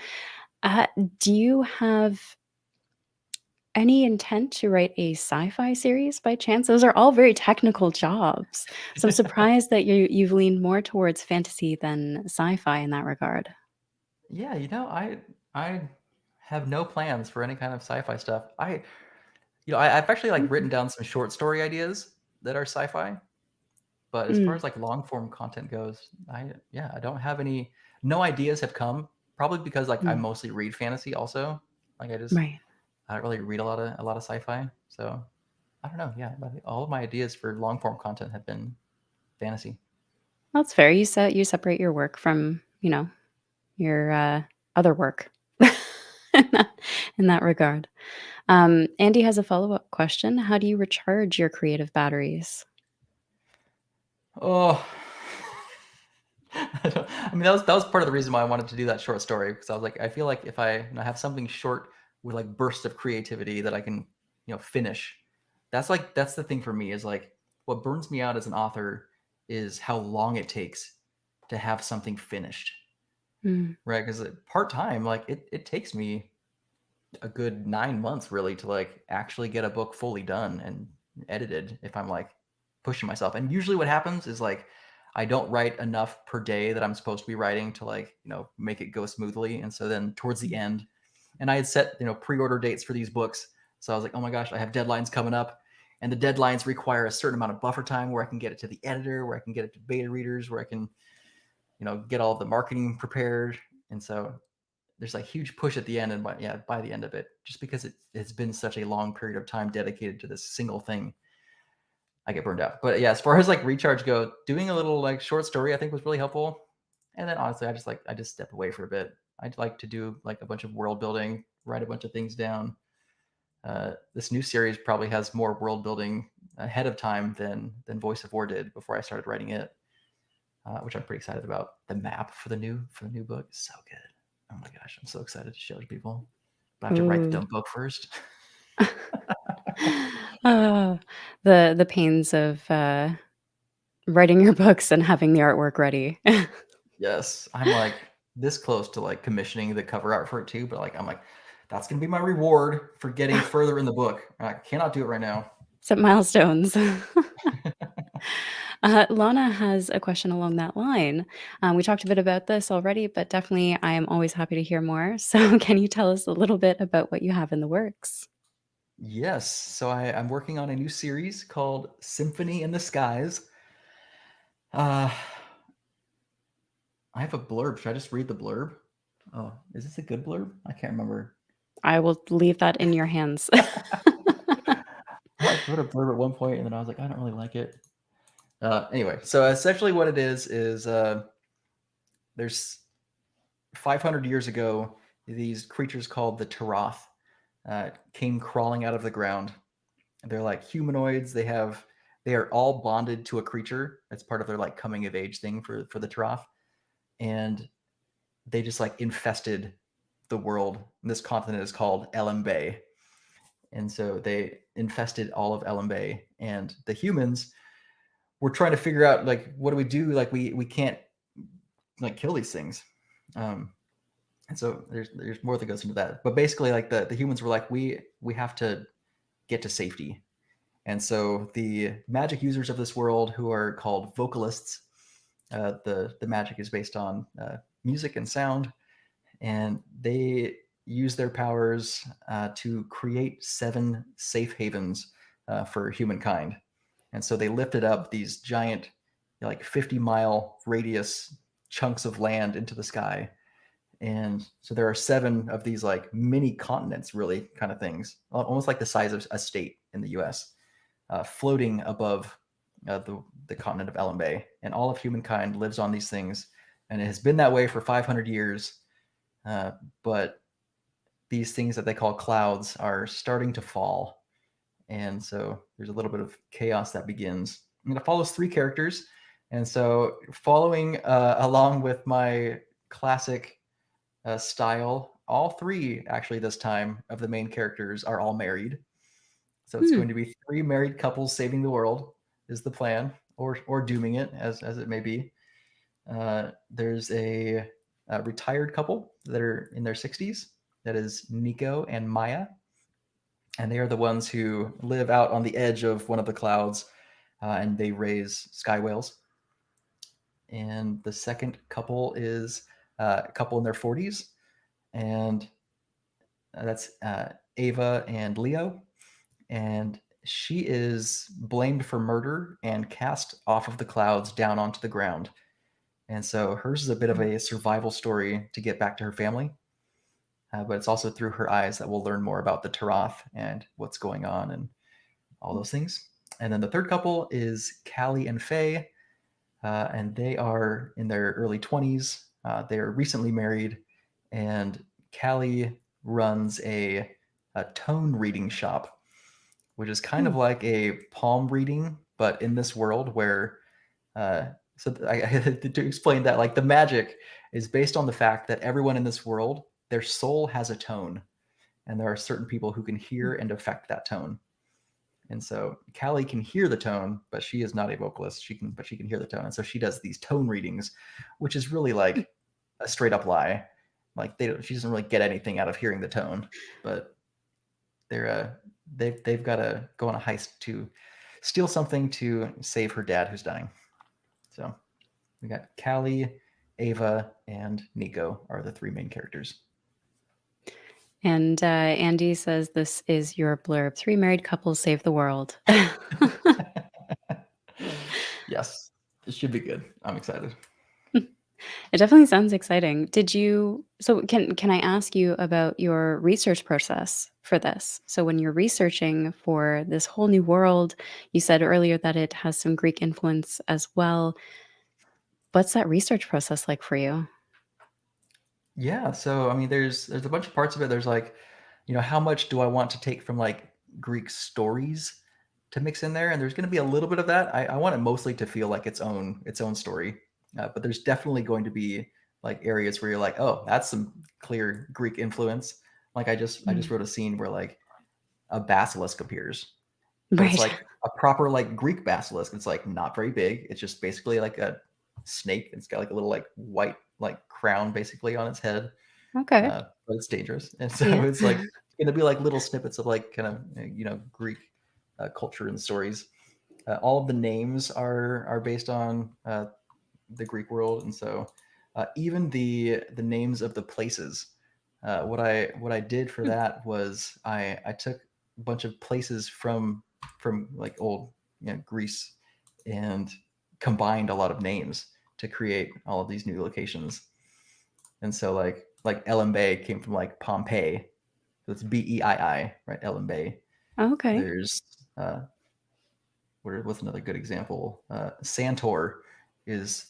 Uh, do you have any intent to write a sci-fi series by chance? Those are all very technical jobs. So I'm surprised that you've leaned more towards fantasy than sci-fi in that regard. yeah, I have no plans for any kind of sci-fi stuff. I've actually like written Okay. down some short story ideas that are sci-fi, but as far Mm, as like long form content goes, I don't have any. No ideas have come. Probably because like I mm, mostly read fantasy also. Like right. I don't really read a lot of sci-fi. So I don't know. Yeah, but all of my ideas for long form content have been fantasy. That's fair. You separate your work from, your, other work in that regard. Andy has a follow-up question. How do you recharge your creative batteries? Oh, I mean, that was part of the reason why I wanted to do that short story because I was like, I feel like if I have something short with like bursts of creativity that I can finish, that's the thing for me is like what burns me out as an author is how long it takes to have something finished, Mm, right? Because part time, like it takes me a good 9 months really to like actually get a book fully done and edited if I'm like pushing myself. And usually what happens is like I don't write enough per day that I'm supposed to be writing to like, make it go smoothly. And so then towards the mm. end, and I had set, pre-order dates for these books. So I was like, oh my gosh, I have deadlines coming up. And the deadlines require a certain amount of buffer time where I can get it to the editor, where I can get it to beta readers, where I can, get all the marketing prepared. And so there's a huge push at the end, and by the end of it, just because it's been such a long period of time dedicated to this single thing, I get burned out. But yeah, as far as like recharge go, doing a little like short story I think was really helpful. And then honestly, I just step away for a bit. I'd like to do like a bunch of world building, write a bunch of things down. This new series probably has more world building ahead of time than Voice of War did before I started writing it, which I'm pretty excited about. The map for the new book is so good. Oh my gosh, I'm so excited to show to people. But I have to write the Ooh. dumb book first. The pains of writing your books and having the artwork ready. Yes, I'm like this close to like commissioning the cover art for it too, but like I'm like, that's gonna be my reward for getting further in the book. I cannot do it right now. Set milestones. Lana has a question along that line. We talked a bit about this already, but definitely I am always happy to hear more. So, can you tell us a little bit about what you have in the works? Yes, so I'm working on a new series called Symphony in the Skies. Uh, I have a blurb. Should I just read the blurb? Oh, is this a good blurb? I can't remember. I will leave that in your hands. I like wrote a blurb at one point, and then I was like, I don't really like it. Anyway, so essentially what it is there's 500 years ago, these creatures called the Tarath came crawling out of the ground. They're like humanoids. They are all bonded to a creature. That's part of their like coming of age thing for the Tarath, and they just like infested the world. And this continent is called Elam Bay, and so they infested all of Elam Bay, and the humans were trying to figure out like what do we do? Like we can't like kill these things. And so there's more that goes into that. But basically, like the humans were like, we have to get to safety. And so the magic users of this world, who are called vocalists, the magic is based on music and sound, and they use their powers to create 7 safe havens for humankind. And so they lifted up these giant, like 50-mile radius chunks of land into the sky. And so there are 7 of these like mini continents, really kind of things, almost like the size of a state in the US, floating above the continent of Elam Bay. And all of humankind lives on these things. And it has been that way for 500 years. But these things that they call clouds are starting to fall. And so there's a little bit of chaos that begins. And it follows 3 characters. And so following along with my classic style, all 3 actually this time of the main characters are all married. So it's going to be 3 married couples saving the world is the plan, or dooming it as it may be. There's a retired couple that are in their 60s. That is Nico and Maya. And they are the ones who live out on the edge of one of the clouds, and they raise sky whales. And the second couple is a couple in their 40s, and that's Ava and Leo. And she is blamed for murder and cast off of the clouds down onto the ground. And so hers is a bit of a survival story to get back to her family. But it's also through her eyes that we'll learn more about the Tarath and what's going on and all those things. And then the third couple is Callie and Faye, and they are in their early 20s. They are recently married, and Callie runs a tone reading shop, which is kind of like a palm reading, but in this world where so I had to explain that like the magic is based on the fact that everyone in this world, their soul has a tone, and there are certain people who can hear and affect that tone. And so Callie can hear the tone, but she is not a vocalist. She can hear the tone, and so she does these tone readings, which is really like a straight up lie. Like she doesn't really get anything out of hearing the tone, but they've got to go on a heist to steal something to save her dad who's dying. So we got Callie, Ava, and Nico are the 3 main characters. And Andy says this is your blurb. 3 married couples save the world. Yes, it should be good. I'm excited. It definitely sounds exciting. Can I ask you about your research process for this? So when you're researching for this whole new world, you said earlier that it has some Greek influence as well. What's that research process like for you? Yeah, so I mean, there's a bunch of parts of it. There's like, how much do I want to take from like Greek stories to mix in there? And there's going to be a little bit of that. I want it mostly to feel like its own story, but there's definitely going to be like areas where you're like, oh, that's some clear Greek influence. Like I just Mm. wrote a scene where like a basilisk appears, but it's Right. like a proper like Greek basilisk. It's like not very big. It's just basically like a snake. It's got like a little like white like crown basically on its head, Okay. but it's dangerous. And so Yeah. it's like gonna be like little snippets of like kind of Greek culture and stories. All of the names are based on the Greek world, and so even the names of the places. What I did for Hmm. that was I took a bunch of places from like old Greece and combined a lot of names to create all of these new locations. And so like Ellen Bay came from like Pompeii. So it's Beii, right? Ellen Bay. Okay. There's what's another good example? Santor is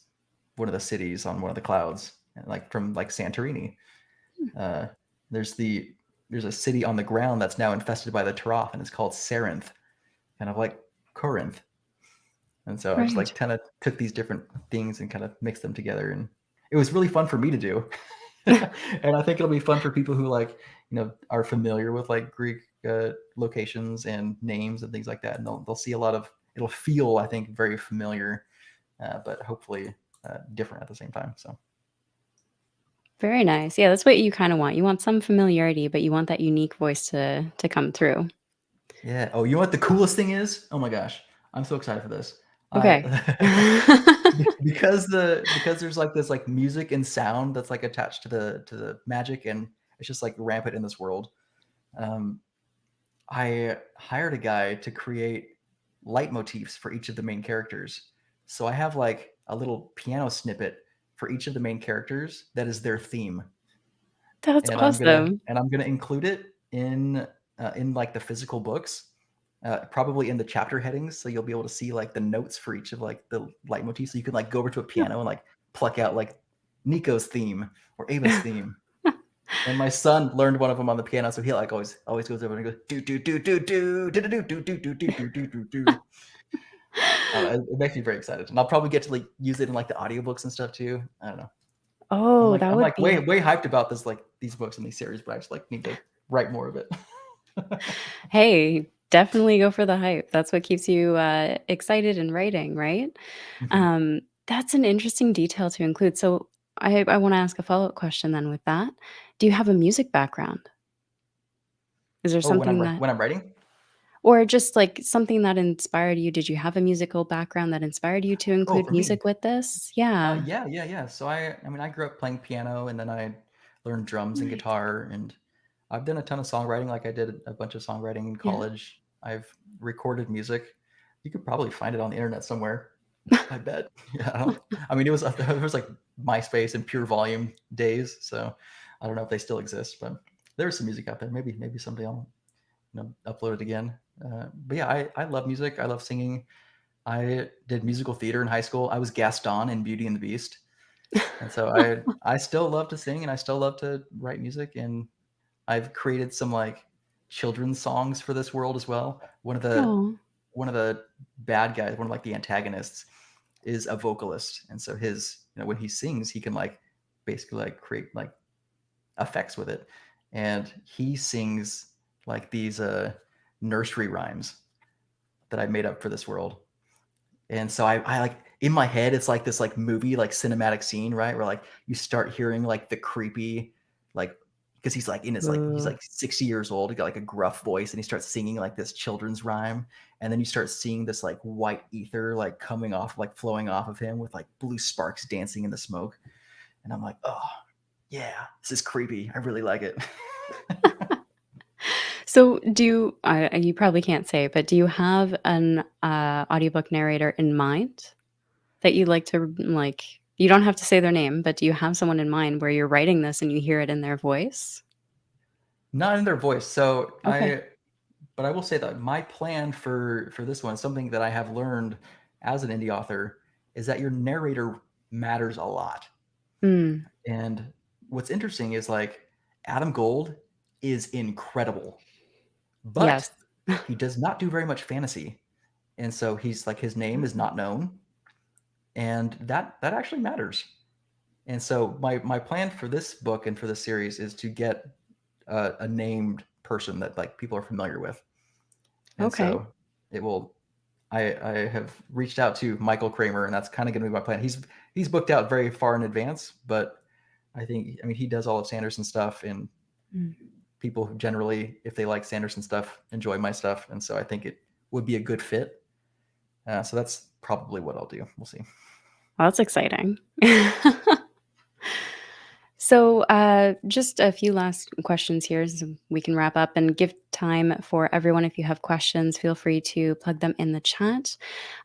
one of the cities on one of the clouds, like from like Santorini. Uh, there's the there's a city on the ground that's now infested by the Troph, and it's called Sarinth, kind of like Corinth. And so I just Right. like kind of took these different things and kind of mixed them together, and it was really fun for me to do. And I think it'll be fun for people who like are familiar with like Greek locations and names and things like that, and they'll see a lot of it'll feel I think very familiar, but hopefully different at the same time. So Very nice. Yeah, that's what you kind of want. You want some familiarity, but you want that unique voice to come through. yeah. Oh, you know what the coolest thing is? Oh my gosh, I'm so excited for this. Okay. I because there's like this like music and sound that's like attached to the magic, and it's just like rampant in this world. Um, I hired a guy to create leitmotifs for each of the main characters. So I have like a little piano snippet for each of the main characters that is their theme, That's and awesome. I'm gonna include it in like the physical books, probably in the chapter headings, so you'll be able to see like the notes for each of like the leitmotifs. So you can like go over to a piano and like pluck out like Nico's theme or Ava's theme. And my son learned one of them on the piano, so he like always goes over and goes do do do do do do do do do do do do do do do. It makes me very excited, and I'll probably get to like use it in like the audiobooks and stuff too. I don't know. I'm Oh, like that I'm would like way be way hyped about this like these books and these series, but I just like need to write more of it. Hey, definitely go for the hype. That's what keeps you, excited in writing, right? Mhm. That's an interesting detail to include. So I wanna ask a follow-up question then with that. Do you have a music background? Is there Oh, something that when I'm writing? or just, like, something that inspired you? Did you have a musical background that inspired you to Oh, include for me? music with this? Yeah. Yeah, yeah, yeah. So I mean, I grew up playing piano, and then I learned drums and Nice. guitar, and I've done a ton of songwriting. Like I did a bunch of songwriting in Yeah. college. I've recorded music. You could probably find it on the internet somewhere. I bet. Yeah, I mean, it was like MySpace and Pure Volume days, so I don't know if they still exist, but there's some music out there. Maybe someday I'll upload it again. But yeah, I love music. I love singing. I did musical theater in high school. I was Gaston in Beauty and the Beast, and so I still love to sing and I still love to write music. And I've created some like children's songs for this world as well. Oh. One of the bad guys, one of like the antagonists, is a vocalist, and so his when he sings, he can like basically like create like effects with it, and he sings like these nursery rhymes that I made up for this world. And so I like in my head, it's like this like movie, like cinematic scene, right? Where like you start hearing like the creepy, like because he's like in his like he's Ooh. like 60 years old, he got like a gruff voice, and he starts singing like this children's rhyme. And then you start seeing this like white ether like coming off, like flowing off of him with like blue sparks dancing in the smoke. And I'm like, oh yeah, this is creepy. I really like it. So do you probably can't say, but do you have an, audiobook narrator in mind that you'd like to, like You don't have to say their name, but do you have someone in mind where you're writing this and you hear it in their voice? Not in their voice. So Okay. but I will say that my plan for this one, something that I have learned as an indie author, is that your narrator matters a lot. Mm, And what's interesting is like Adam Gold is incredible, but yes. he does not do very much fantasy. And so he's like his name is not known, and that actually matters. And so my plan for this book and for this series is to get a named person that like people are familiar with. And Okay. so it will I have reached out to Michael Kramer, and that's kind of going to be my plan. He's booked out very far in advance, but I mean he does all of Sanderson stuff, and Mm. people who generally, if they like Sanderson stuff, enjoy my stuff, and so I think it would be a good fit. So that's probably what I'll do. We'll see. Well, that's exciting. So, just a few last questions here so we can wrap up and give time for everyone. If you have questions, feel free to plug them in the chat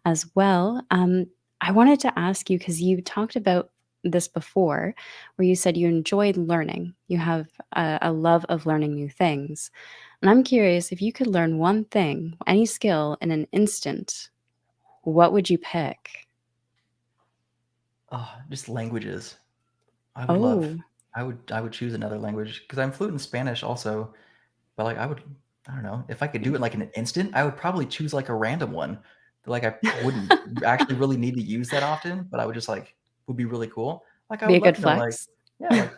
as well. I wanted to ask you because you talked about this before, where you said you enjoyed learning. You have a love of learning new things. And I'm curious if you could learn one thing, any skill in an instant, what would you pick? Oh, just languages. I would love. Oh, I would choose another language because I'm fluent in Spanish also. But like I don't know, if I could do it like in an instant, I would probably choose like a random one. That, like I wouldn't actually really need to use that often, but I would just like would be really cool. Like I be would a love good to know like flex. yeah, like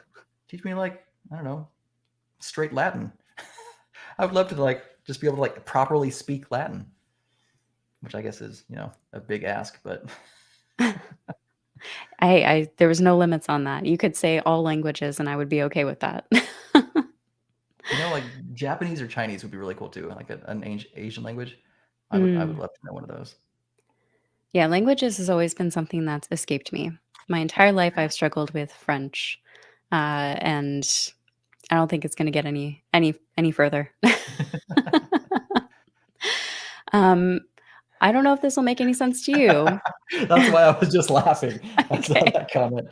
teach me like I don't know, straight Latin. I would love to like just be able to like properly speak Latin, which I guess is, a big ask, but I there was no limits on that. You could say all languages and I would be okay with that. like Japanese or Chinese would be really cool too, like an Asian language. I would Mm. love to know one of those. Yeah, languages has always been something that's escaped me. My entire life, I've struggled with French, and I don't think it's gonna get any further. Um, I don't know if this will make any sense to you. That's why I was just laughing. I saw Okay. that comment.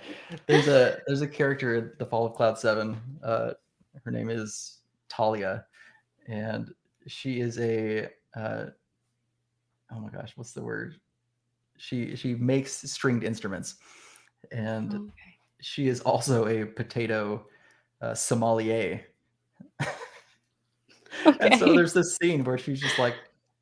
There's a character in The Fall of Cloud 7. Her name is Talia, and she is a oh my gosh, what's the word? She makes stringed instruments, and Okay. she is also a potato sommelier. And so Okay. there's this scene where she's just like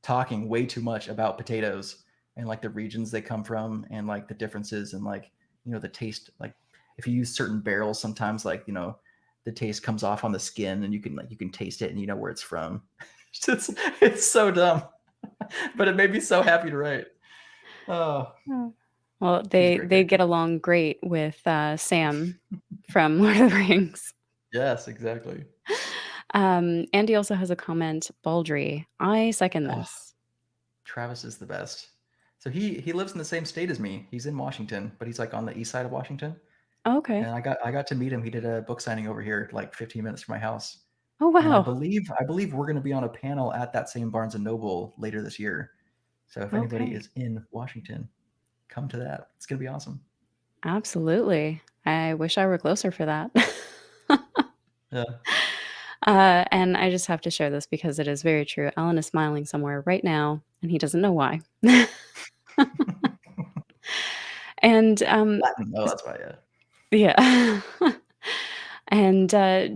talking way too much about potatoes and like the regions they come from and like the differences and like, the taste. Like if you use certain barrels, sometimes like, the taste comes off on the skin and you can taste it and you know where it's from. It's so dumb, but it made me so happy to write. Oh, Oh. Well, she's a they great they get character. along great with, Sam from Lord of the Rings. Yes, exactly. Andy also has a comment, Baldry. I second Oh, this. Travis is the best. So he lives in the same state as me. He's in Washington, but he's like on the east side of Washington. And Okay. I got to meet him. He did a book signing over here, like 15 minutes from my house. Oh, And I wow. believe I believe we're going to be on a panel at that same Barnes and Noble later this year. So if anybody Okay. is in Washington, come to that. It's going to be awesome. Absolutely. I wish I were closer for that. Yeah. And I just have to share this because it is very true. Alan is smiling somewhere right now, and he doesn't know why. And, Latin. Oh, that's why. Yeah. yeah. And,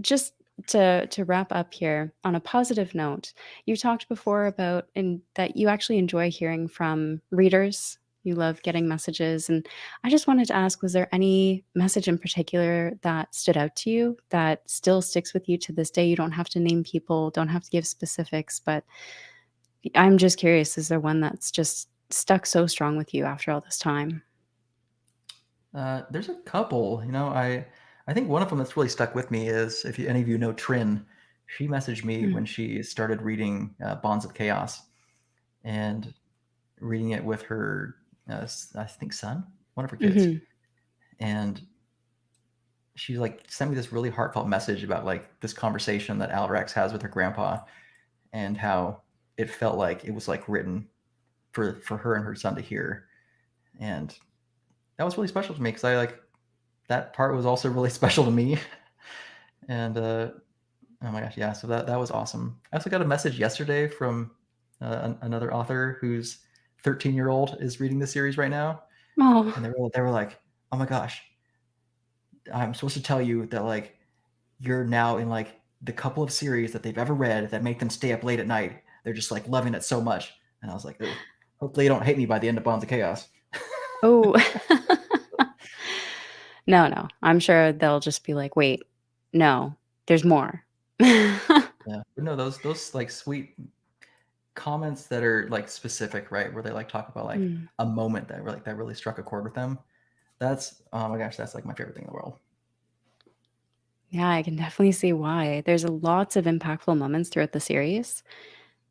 just to wrap up here, on a positive note, you talked before about that you actually enjoy hearing from readers. You love getting messages, and I just wanted to ask, was there any message in particular that stood out to you that still sticks with you to this day? You don't have to name people, don't have to give specifics, but I'm just curious, is there one that's just stuck so strong with you after all this time? There's a couple. I think one of them that's really stuck with me is if any of you know Trin, she messaged me Mm. when she started reading Bonds of Chaos and reading it with her, I think, son, one of her kids, Mhm. and she like sent me this really heartfelt message about like this conversation that Alrax has with her grandpa and how it felt like it was like written for her and her son to hear. And that was really special to me because I like that part was also really special to me. And oh my gosh, yeah. So that was awesome. I also got a message yesterday from another author whose 13-year-old is reading the series right now, Oh, and they were like, "Oh my gosh, I'm supposed to tell you that like you're now in like the couple of series that they've ever read that make them stay up late at night. They're just like loving it so much." And I was like, "Ugh, hopefully you don't hate me by the end of Bonds of Chaos." oh. No, no. I'm sure they'll just be like, "Wait, no, there's more." Yeah, but no, those like sweet comments that are like specific, right? Where they like talk about like Mm. a moment that like that really struck a chord with them. That's oh my gosh, that's like my favorite thing in the world. Yeah, I can definitely see why. There's lots of impactful moments throughout the series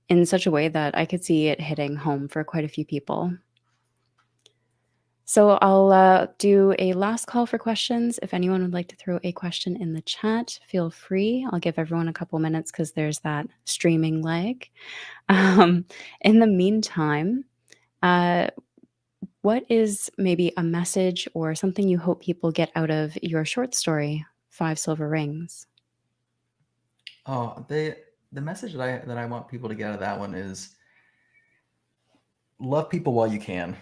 in such a way that I could see it hitting home for quite a few people. So I'll do a last call for questions. If anyone would like to throw a question in the chat, feel free. I'll give everyone a couple minutes because there's that streaming lag. Um, in the meantime, uh, what is maybe a message or something you hope people get out of your short story, Five Silver Rings? Oh, the message that I want people to get out of that one is love people while you can,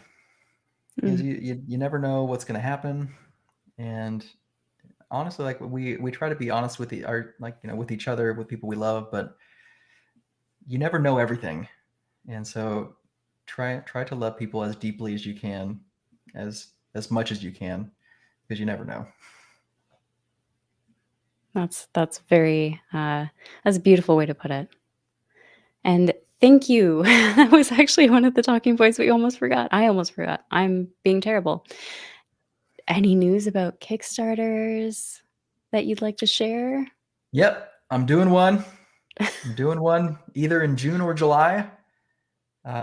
because Mm, you never know what's going to happen, and honestly, like we try to be honest with our like with each other, with people we love, but you never know everything, and so try to love people as deeply as you can, as much as you can, because you never know. that's very that's a beautiful way to put it. And thank you. That was actually one of the talking points we almost forgot. I almost forgot. I'm being terrible. Any news about Kickstarters that you'd like to share? Yep, I'm doing one. I'm doing one either in June or July.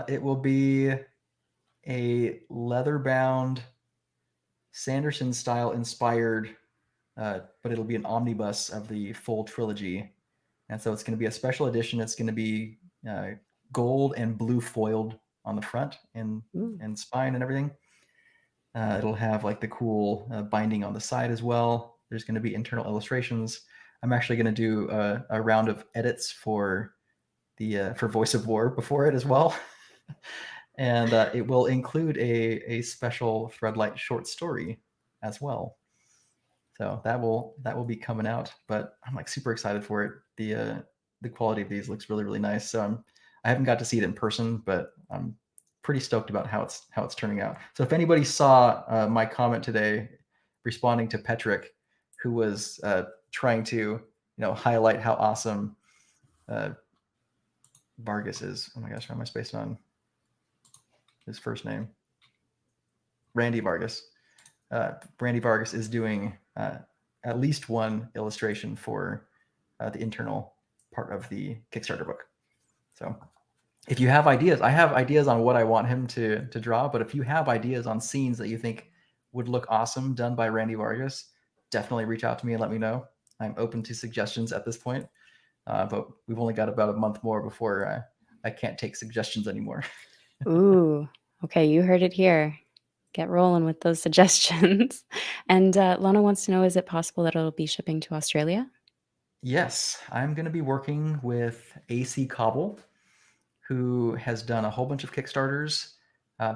It will be a leather-bound Sanderson style inspired, but it'll be an omnibus of the full trilogy. And so it's going to be a special edition. It's going to be uh, gold and blue foiled on the front Ooh. and spine and everything. It'll have like the cool binding on the side as well. There's going to be internal illustrations. I'm actually going to do a round of edits for the for Voice of War before it as well. And it will include a special Threadlight short story as well. So that will be coming out. But I'm like super excited for it. The quality of these looks really nice. So I haven't got to see it in person, but I'm pretty stoked about how it's turning out. So if anybody saw my comment today, responding to Petrick, who was trying to highlight how awesome uh, Vargas is. Oh my gosh, why am I spacing on his first name? Randy Vargas. Randy Vargas is doing at least one illustration for the internal part of the Kickstarter book. So if you have ideas, I have ideas on what I want him to draw, but if you have ideas on scenes that you think would look awesome done by Randy Vargas, definitely reach out to me and let me know. I'm open to suggestions at this point, but we've only got about a month more before I can't take suggestions anymore. Ooh. Okay, you heard it here. Get rolling with those suggestions. And Lana wants to know, is it possible that it'll be shipping to Australia? Yes, I'm going to be working with AC Cobble, who has done a whole bunch of Kickstarters,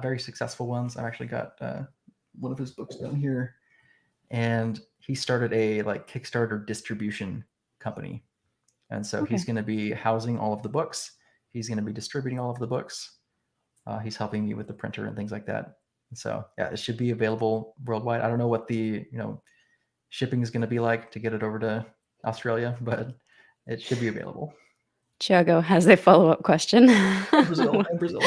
very successful ones. I've actually got one of his books down here, and he started a like Kickstarter distribution company, and so he's Okay. going to be housing all of the books. He's going to be distributing all of the books. He's helping me with the printer and things like that. And so yeah, it should be available worldwide. I don't know what the shipping is going to be like to get it over to Australia, but it should be available. Tiago has a follow-up question. And Brazil, and Brazil.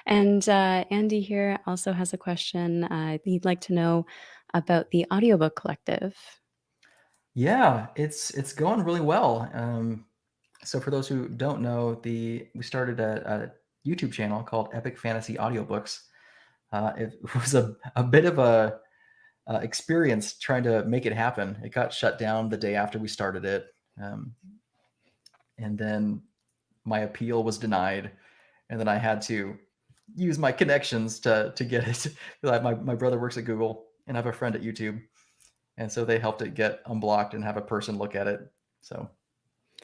And Andy here also has a question. He'd like to know about the audiobook collective. Yeah, it's going really well. So for those who don't know, we started a YouTube channel called Epic Fantasy Audiobooks. It was a bit of a experience trying to make it happen. It got shut down the day after we started it, and then my appeal was denied, and then I had to use my connections to get it. Like my brother works at Google, and I have a friend at YouTube, and so they helped it get unblocked and have a person look at it. So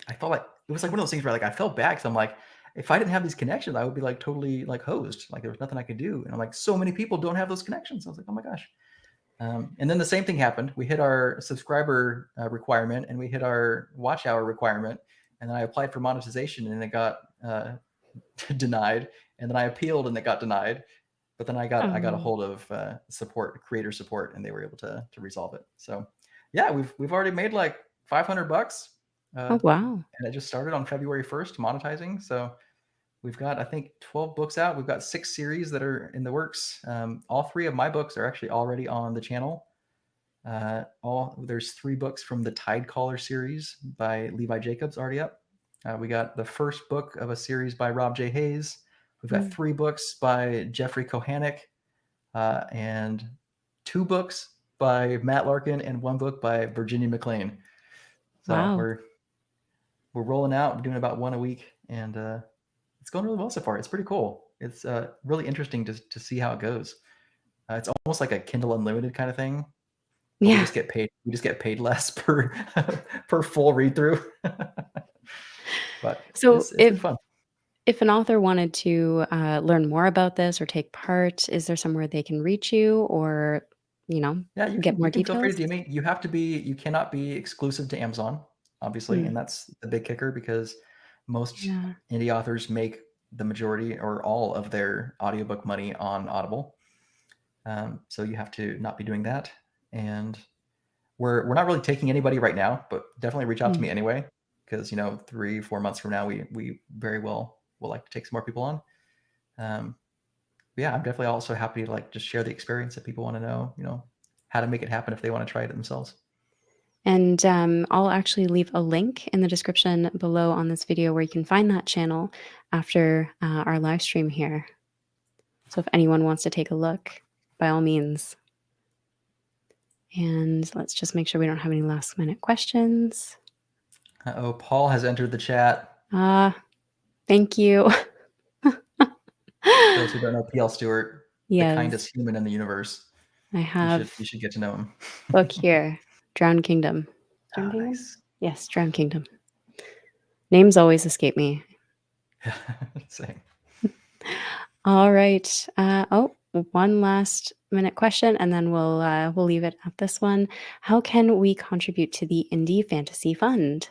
I felt like it was like one of those things where like I felt bad because I'm like, if I didn't have these connections, I would be like totally like hosed. Like there was nothing I could do, and I'm like, so many people don't have those connections. I was like, oh my gosh. And then the same thing happened. We hit our subscriber requirement, and we hit our watch hour requirement, and then I applied for monetization, and it got denied. And then I appealed, and it got denied. But then I got a Oh, hold of creator support, and they were able to resolve it. So yeah, we've already made like $500, oh wow. and it just started on February 1st monetizing. So we've got, I think, 12 books out. We've got 6 series that are in the works. All 3 of my books are actually already on the channel. There's 3 books from the Tidecaller series by Levi Jacobs already up. We got the first book of a series by Rob J. Hayes. We've got 3 books by Jeffrey Kohanek, and 2 books by Matt Larkin, and 1 book by Virginia McLean. So Wow. we're rolling out. We're doing about 1 a week, and it's going really well so far. It's pretty cool. It's really interesting to see how it goes. It's almost like a Kindle Unlimited kind of thing, but we Yeah. just get paid. We just get paid less per per full read through. But So it's been fun. if an author wanted to learn more about this or take part, is there somewhere they can reach you or, you know, Yeah, get more you can feel free to details? DM me. You cannot be exclusive to Amazon, obviously, and Mm, that's the big kicker because most yeah. indie authors make the majority or all of their audiobook money on Audible. So you have to not be doing that. And we're not really taking anybody right now, but definitely reach out to Mm. me anyway, because 3-4 months from now we very well will like to take some more people on. But yeah, I'm definitely also happy to like just share the experience if people want to know, how to make it happen if they want to try it themselves. And I'll actually leave a link in the description below on this video where you can find that channel after our live stream here. So if anyone wants to take a look, by all means. And let's just make sure we don't have any last minute questions. Oh, Paul has entered the chat. Thank you. Those who don't know PL Stewart, the Yes, kindest human in the universe. I You have should get to know him. book here. Drowned Kingdom. Drowned Ah, Kingdom? nice. Yes, Drowned Kingdom. Names always escape me. Same. All right. One last minute question, and then we'll leave it at this one. How can we contribute to the Indie Fantasy Fund?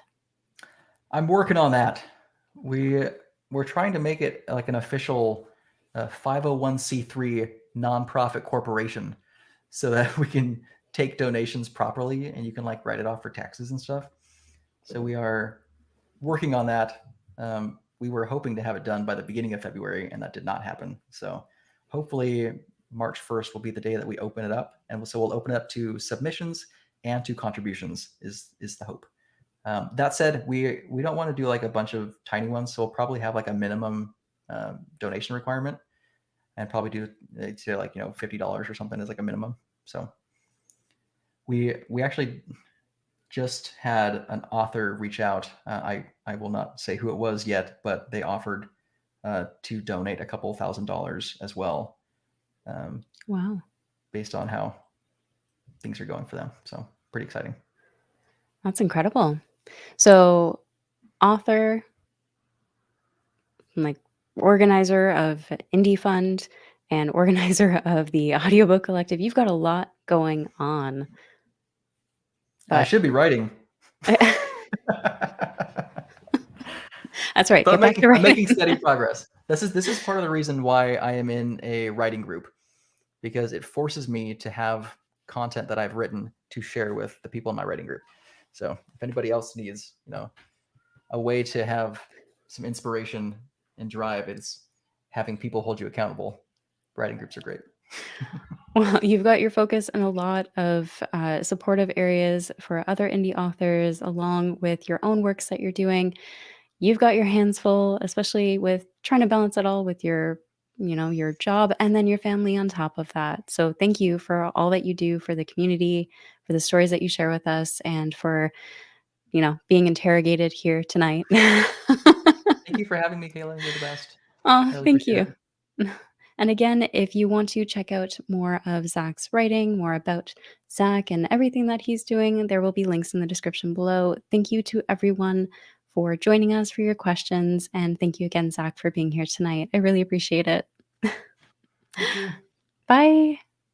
I'm working on that. We're trying to make it like an official 501c3 nonprofit corporation, so that we can take donations properly and you can like write it off for taxes and stuff. So we are working on that. We were hoping to have it done by the beginning of February, and that did not happen. So hopefully March 1st will be the day that we open it up, and so we'll open it up to submissions and to contributions. Is the hope. That said, we don't want to do like a bunch of tiny ones, so we'll probably have like a minimum donation requirement, and probably do say like $50 or something as like a minimum. So we actually just had an author reach out. I will not say who it was yet, but they offered to donate a couple $1,000s as well, Wow, based on how things are going for them. So pretty exciting. that's incredible. So, author, like organizer of Indie Fund, and organizer of the Audiobook Collective, you've got a lot going on. I But should be writing. that's right. But Get back to I'm making writing. steady progress. This is part of the reason why I am in a writing group, because it forces me to have content that I've written to share with the people in my writing group. So if anybody else needs, a way to have some inspiration and drive, it's having people hold you accountable. Writing groups are great. Well, you've got your focus in a lot of supportive areas for other indie authors, along with your own works that you're doing. You've got your hands full, especially with trying to balance it all with your job and then your family on top of that. So thank you for all that you do for the community, for the stories that you share with us, and for, being interrogated here tonight. Thank you for having me, Kayla. You're the best. Oh, I really thank appreciate you. it. And again, if you want to check out more of Zach's writing, more about Zach and everything that he's doing, there will be links in the description below. Thank you to everyone for joining us, for your questions. And thank you again, Zach, for being here tonight. I really appreciate it. Thank you. Bye.